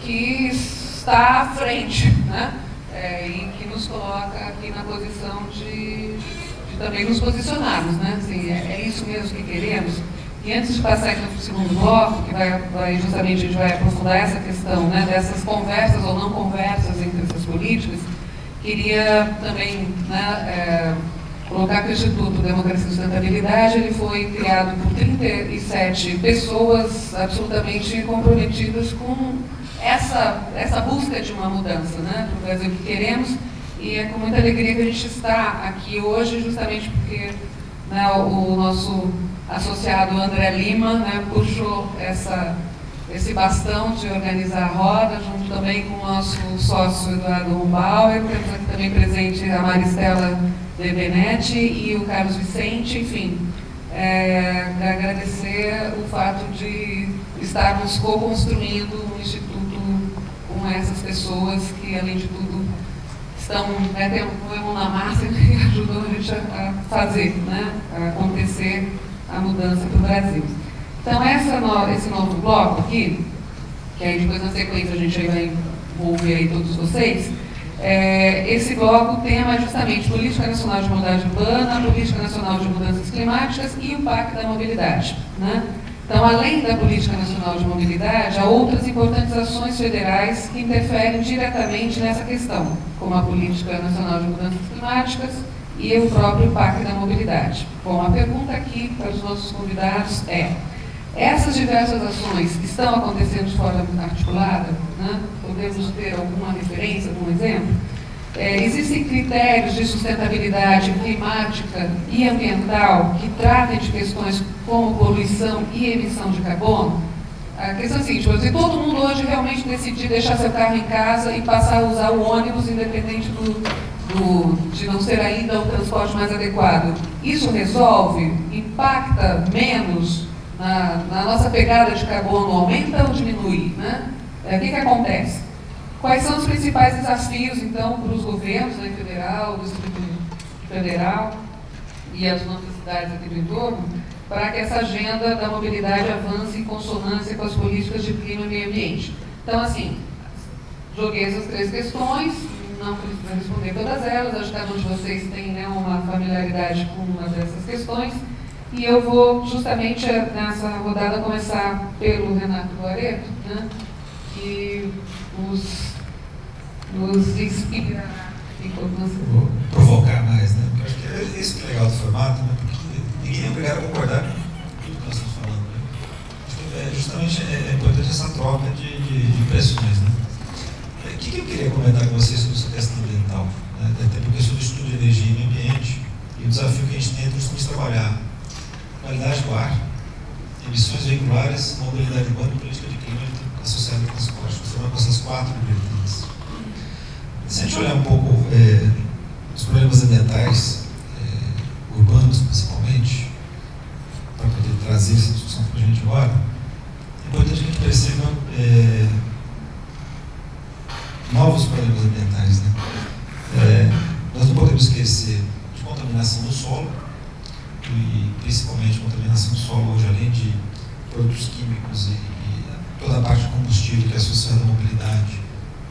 que está à frente, né? E que nos coloca aqui na posição de também nos posicionarmos, né? Assim, é isso mesmo que queremos. E antes de passar aqui para o segundo bloco, que vai justamente a gente vai aprofundar essa questão, né, dessas conversas ou não conversas entre essas políticas, queria também, né, colocar que o Instituto Democracia e Sustentabilidade ele foi criado por 37 pessoas absolutamente comprometidas com essa busca de uma mudança, né, para o Brasil que queremos. E é com muita alegria que a gente está aqui hoje, justamente porque, né, o nosso associado André Lima, né, puxou esse bastão de organizar a roda, junto também com o nosso sócio Eduardo Rumbauer. Temos aqui também presente a Maristela De Benetti e o Carlos Vicente. Enfim, agradecer o fato de estarmos co-construindo um instituto com essas pessoas que, além de tudo, estão, né, tem um mão na massa e ajudou a gente a fazer, né, a acontecer a mudança para o Brasil. Então, esse novo bloco aqui, que aí depois na sequência a gente vai envolver aí todos vocês, esse bloco, o tema é justamente Política Nacional de Mobilidade Urbana, Política Nacional de Mudanças Climáticas e o Pacto da Mobilidade, né? Então, além da Política Nacional de Mobilidade, há outras importantes ações federais que interferem diretamente nessa questão, como a Política Nacional de Mudanças Climáticas e o próprio Pacto da Mobilidade. Bom, a pergunta aqui para os nossos convidados é: essas diversas ações estão acontecendo de forma articulada, né? Podemos ter alguma referência, algum exemplo? Existem critérios de sustentabilidade climática e ambiental que tratem de questões como poluição e emissão de carbono? A questão é a seguinte: se todo mundo hoje realmente decidir deixar seu carro em casa e passar a usar o ônibus, independente de não ser ainda o transporte mais adequado, isso resolve? Impacta menos na nossa pegada de carbono? Aumenta ou diminui, né? O que acontece? Quais são os principais desafios, então, para os governos, né, federal, do Distrito Federal e as nossas cidades aqui do entorno, para que essa agenda da mobilidade avance em consonância com as políticas de clima e meio ambiente? Então, assim, joguei essas 3 questões, não precisa responder todas elas, acho que cada um de vocês tem, né, uma familiaridade com uma dessas questões, e eu vou justamente nessa rodada começar pelo Renato Guareto, né, que nos inspira a importância. Vou provocar mais, né? Porque acho que é isso que é legal do formato, né? Porque ninguém é obrigado a concordar com tudo que nós estamos falando, né? Acho que justamente é importante essa troca de impressões, né? O que eu queria comentar com vocês sobre essa questão ambiental, né? Até porque eu sou do estudo de energia e meio ambiente, e o desafio que a gente tem é justamente trabalhar qualidade do ar, emissões veiculares, mobilidade urbana e política de clima associada ao transporte, com essas 4 vertentes. Se a gente olhar um pouco os problemas ambientais, urbanos principalmente, para poder trazer essa discussão para a gente agora, é importante que a gente perceba novos problemas ambientais, né? Nós não podemos esquecer de contaminação do solo, e principalmente contaminação do solo hoje, além de produtos químicos e toda a parte de combustível que é associada à mobilidade.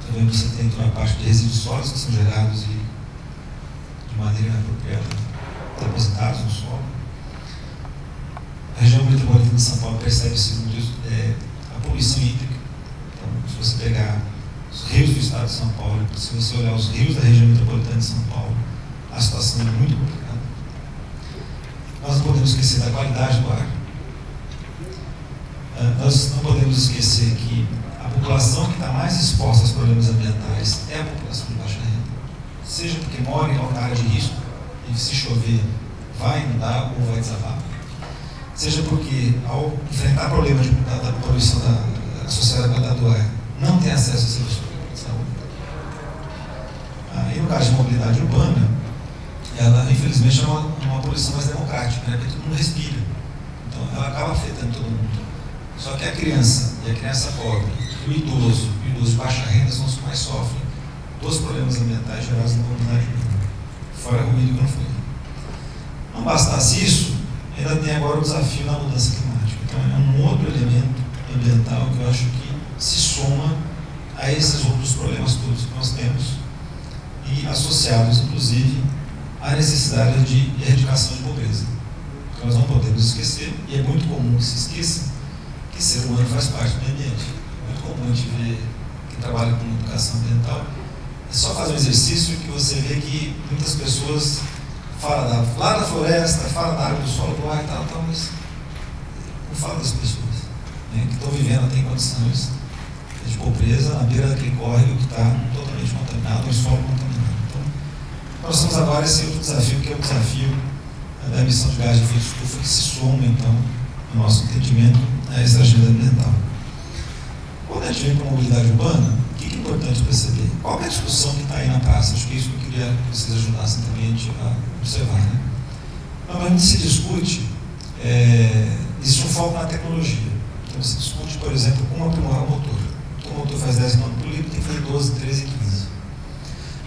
Também você tem toda a parte de resíduos sólidos que são gerados e de maneira inapropriada depositados no solo. A região metropolitana de São Paulo percebe-se muito isso, a poluição hídrica. Então, se você pegar os rios do estado de São Paulo, se você olhar os rios da região metropolitana de São Paulo, a situação é muito complicada. Nós não podemos esquecer da qualidade do ar. Nós não podemos esquecer que a população que está mais exposta aos problemas ambientais é a população de baixa renda, seja porque mora em área de risco e se chover vai inundar ou vai desabar, seja porque ao enfrentar problemas da poluição associada à qualidade do ar não tem acesso a serviços de saúde. E no caso de mobilidade urbana, ela infelizmente é uma poluição mais democrática, né? Porque todo mundo respira, então ela acaba afetando todo mundo. Só que a criança, e a criança pobre, o idoso idosos de baixa renda são os que mais sofrem dos problemas ambientais gerados na comunidade urbana, fora ruído que não foi. Não bastasse isso, ainda tem agora o desafio da mudança climática. Então é um outro elemento ambiental que eu acho que se soma a esses outros problemas todos que nós temos e associados, inclusive, à necessidade de erradicação de pobreza. Então, nós não podemos esquecer, e é muito comum que se esqueça, que o ser humano faz parte do ambiente. É muito comum a gente ver quem trabalha com educação ambiental. É só fazer um exercício que você vê que muitas pessoas falam lá da floresta, falam da água, do solo, do ar e tal, mas não falam das pessoas, né, que estão vivendo até em condições de pobreza na beira daquele córrego que está totalmente contaminado, um solo contaminado. Então, nós temos agora esse outro desafio, que é o desafio da emissão de gás de efeito estufa, que se soma, então, no nosso entendimento, a essa agenda ambiental. Quando a gente vem para a mobilidade urbana, o que é importante perceber? Qual é a discussão que está aí na praça? Acho que é isso que eu queria que vocês ajudassem também a gente a observar. Né? Normalmente se discute, existe um foco na tecnologia. Então se discute, por exemplo, como aprimorar o motor. O motor faz 10 km por litro, tem que fazer 12, 13, 15.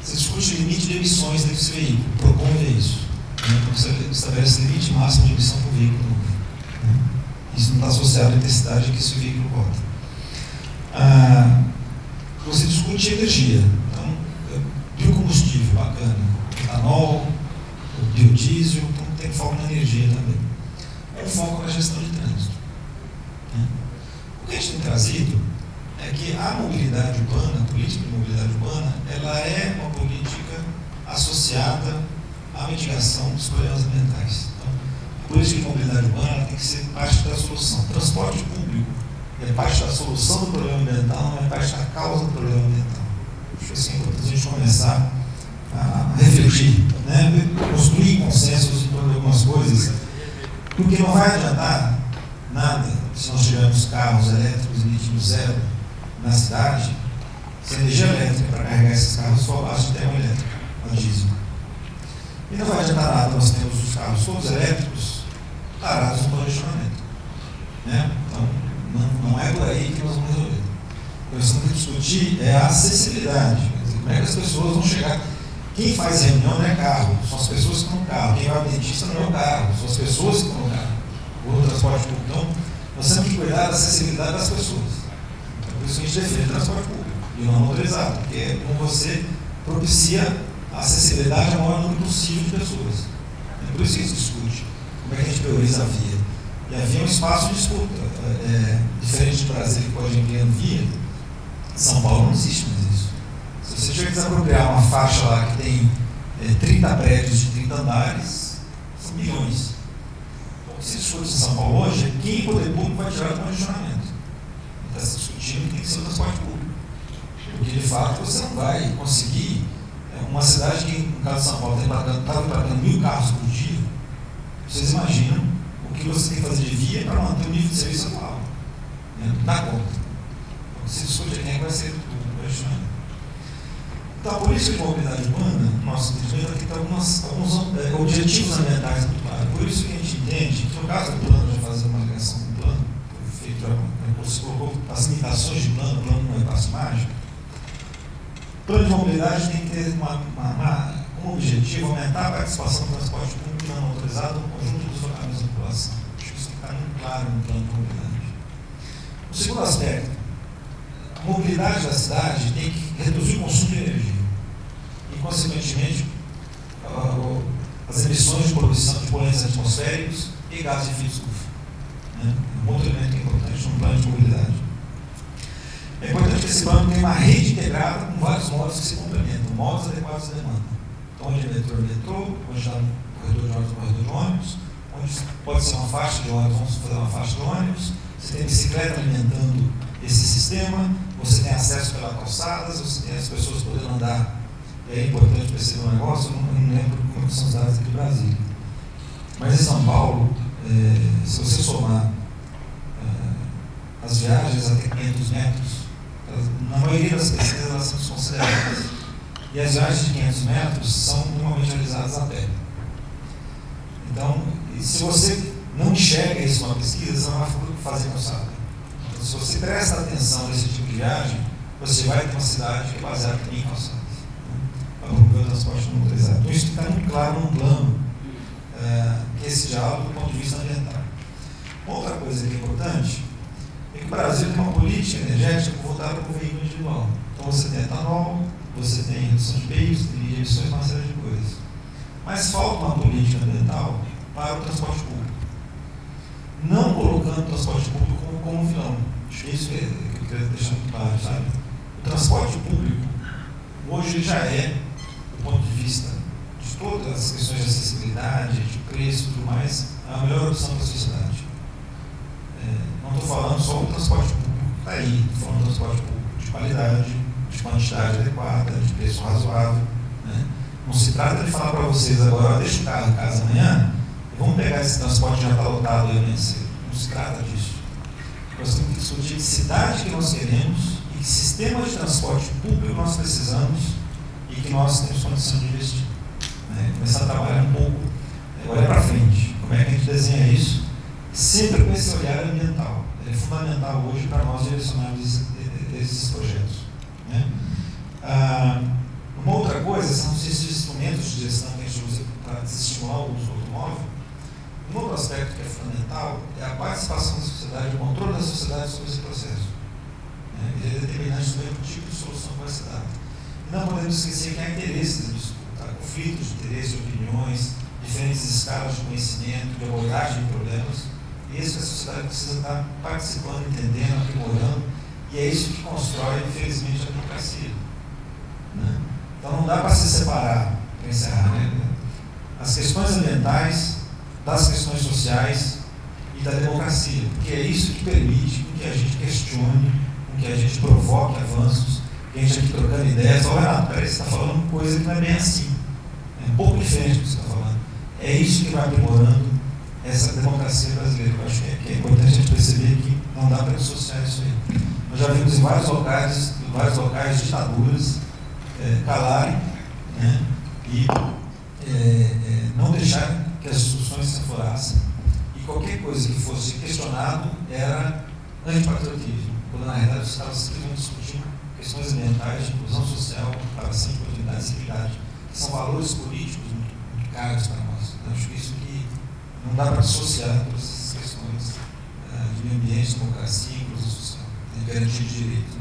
Se discute o limite de emissões desse veículo, propõe isso. Então você estabelece limite máximo de emissão por veículo novo. Né? Isso não está associado à intensidade que esse veículo roda. Você discute energia. Então, biocombustível, bacana. Etanol, biodiesel, então tem foco na energia também. É um foco na gestão de trânsito. Né? O que a gente tem trazido é que a mobilidade urbana, a política de mobilidade urbana, ela é uma política associada à mitigação dos problemas ambientais. Então, a política de mobilidade urbana tem que ser parte da solução. Transporte público é parte da solução do problema ambiental, não é parte da causa do problema ambiental. Acho que é importante a gente começar a refletir, né? Construir consensos em torno de algumas coisas, porque não vai adiantar nada se nós tivermos carros elétricos emitindo zero na cidade, se a energia elétrica para carregar esses carros for abaixo de termoelétrica, a diesel. E não vai adiantar nada nós temos os carros todos elétricos parados no congestionamento. Né? Então, não é por aí que nós vamos resolver. O que nós temos que discutir é a acessibilidade. Quer dizer, como é que as pessoas vão chegar. Quem faz reunião não é carro, são as pessoas que estão no carro. Quem vai ao dentista não é o carro, são as pessoas que estão no carro. O transporte público. Então, nós temos que cuidar da acessibilidade das pessoas. Então, por isso que a gente defende o transporte público e não motorizado, porque é como você propicia a acessibilidade ao maior número possível de pessoas. É por isso que a gente discute como é que a gente prioriza a via. E a via é um espaço de disputa. Diferente do Brasil, que pode ir ampliando via, em São Paulo não existe mais isso. Se você tiver que desapropriar uma faixa lá que tem 30 prédios de 30 andares, são milhões. Então, o que se discute em São Paulo hoje é quem o poder público vai tirar do congestionamento. Está se discutindo que tem que ser o transporte público. Porque, de fato, você não vai conseguir. Uma cidade que, no caso de São Paulo, está embarcando 1000 carros por dia, vocês imaginam o que você tem que fazer de via para manter o nível de serviço atual. Não dá conta. Então, se discute quem vai ser o congestionamento. Então, a política de mobilidade urbana, no nosso entendimento, aqui tem alguns objetivos ambientais muito claros. Por isso que a gente entende que, no caso do plano, já fazer uma ligação com o plano, você colocou as limitações de plano, o plano não é passo mágico. O plano de mobilidade tem que ter um objetivo, aumentar a participação do transporte público não motorizado no conjunto dos locais da população. Acho que isso tem que estar muito claro no plano de mobilidade. O segundo aspecto, a mobilidade da cidade tem que reduzir o consumo de energia e, consequentemente, as emissões de poluição de poluentes atmosféricos e gases de efeito estufa. Né? Um outro elemento importante no plano de mobilidade. É importante que esse plano tenha uma rede integrada com vários modos que se complementam, modos adequados à demanda. Então, onde é metrô, onde está no corredor de ônibus, no corredor de ônibus, onde pode ser uma faixa de ônibus, vamos fazer uma faixa de ônibus, você tem bicicleta alimentando esse sistema, você tem acesso pelas calçadas, você tem as pessoas podendo andar. E é importante perceber um negócio, eu não lembro como são os dados aqui do Brasil. Mas em São Paulo, se você somar as viagens até 500 metros, na maioria das pesquisas elas são desconsideradas. E as viagens de 500 metros são normalmente realizadas a pé. Então, se você não enxerga isso numa pesquisa, você não vai fazer calçada. Então, se você presta atenção nesse tipo de viagem, você vai ter uma cidade que é baseada em calçadas, né, para promover o transporte não motorizado. Então isso está muito claro no plano, que é esse diálogo do ponto de vista ambiental. Outra coisa que é importante é que o Brasil tem uma política energética voltada para o veículo individual. Então você tem etanol, você tem redução de veículos, de emissões, uma série de coisas. Mas falta uma política ambiental para o transporte público. Não colocando o transporte público como vilão. Acho que é isso que eu queria deixar muito claro, sabe? O transporte público, hoje, ele já é, do ponto de vista de todas as questões de acessibilidade, de preço e tudo mais, a melhor opção para a sociedade. Não estou falando só do transporte público que está aí, estou falando do transporte público de qualidade, de quantidade adequada, de preço razoável, né? Não se trata de falar para vocês agora, deixa o carro em casa amanhã e vamos pegar esse transporte que já está lotado amanhã cedo. Não se trata disso. Nós temos que discutir que cidade que nós queremos e que sistema de transporte público nós precisamos e que nós temos condição de investir. Né? Começar a trabalhar um pouco, olhar para frente. Como é que a gente desenha isso? Sempre com esse olhar ambiental. Ele é fundamental hoje para nós direcionarmos esses projetos. Né? Uma outra coisa são esses instrumentos de gestão que a gente usa para desestimular o uso do automóvel. Um outro aspecto que é fundamental é a participação da sociedade, o controle da sociedade sobre esse processo. Ele é determinante também do tipo de solução que vai se dar. E não podemos esquecer que há interesses em disputa, conflitos de interesse, de opiniões, diferentes escalas de conhecimento, de abordagem de problemas. E isso que a sociedade precisa estar participando, entendendo, aprimorando, e é isso que constrói, infelizmente, a democracia. Né? Então não dá para se separar, para encerrar, né? As questões ambientais das questões sociais e da democracia, porque é isso que permite que a gente questione, que a gente provoque avanços, que a gente aqui trocando ideias. Olha, Renato, peraí, você está falando coisa que não é bem assim. É um pouco diferente do que você está falando. É isso que vai aprimorando essa democracia brasileira. Eu acho que é importante a gente perceber que não dá para dissociar isso aí. Nós já vimos em vários locais ditaduras calarem, né, e não deixarem que as discussões se aflorassem, e qualquer coisa que fosse questionado era antipatriotismo, quando na realidade estava simplesmente discutindo questões ambientais, de inclusão social, relação de oportunidades e equidade, que são valores políticos muito caros para nós. Então, acho que isso que não dá para dissociar todas essas questões de meio ambiente, democracia e inclusão social, de garantia de direitos.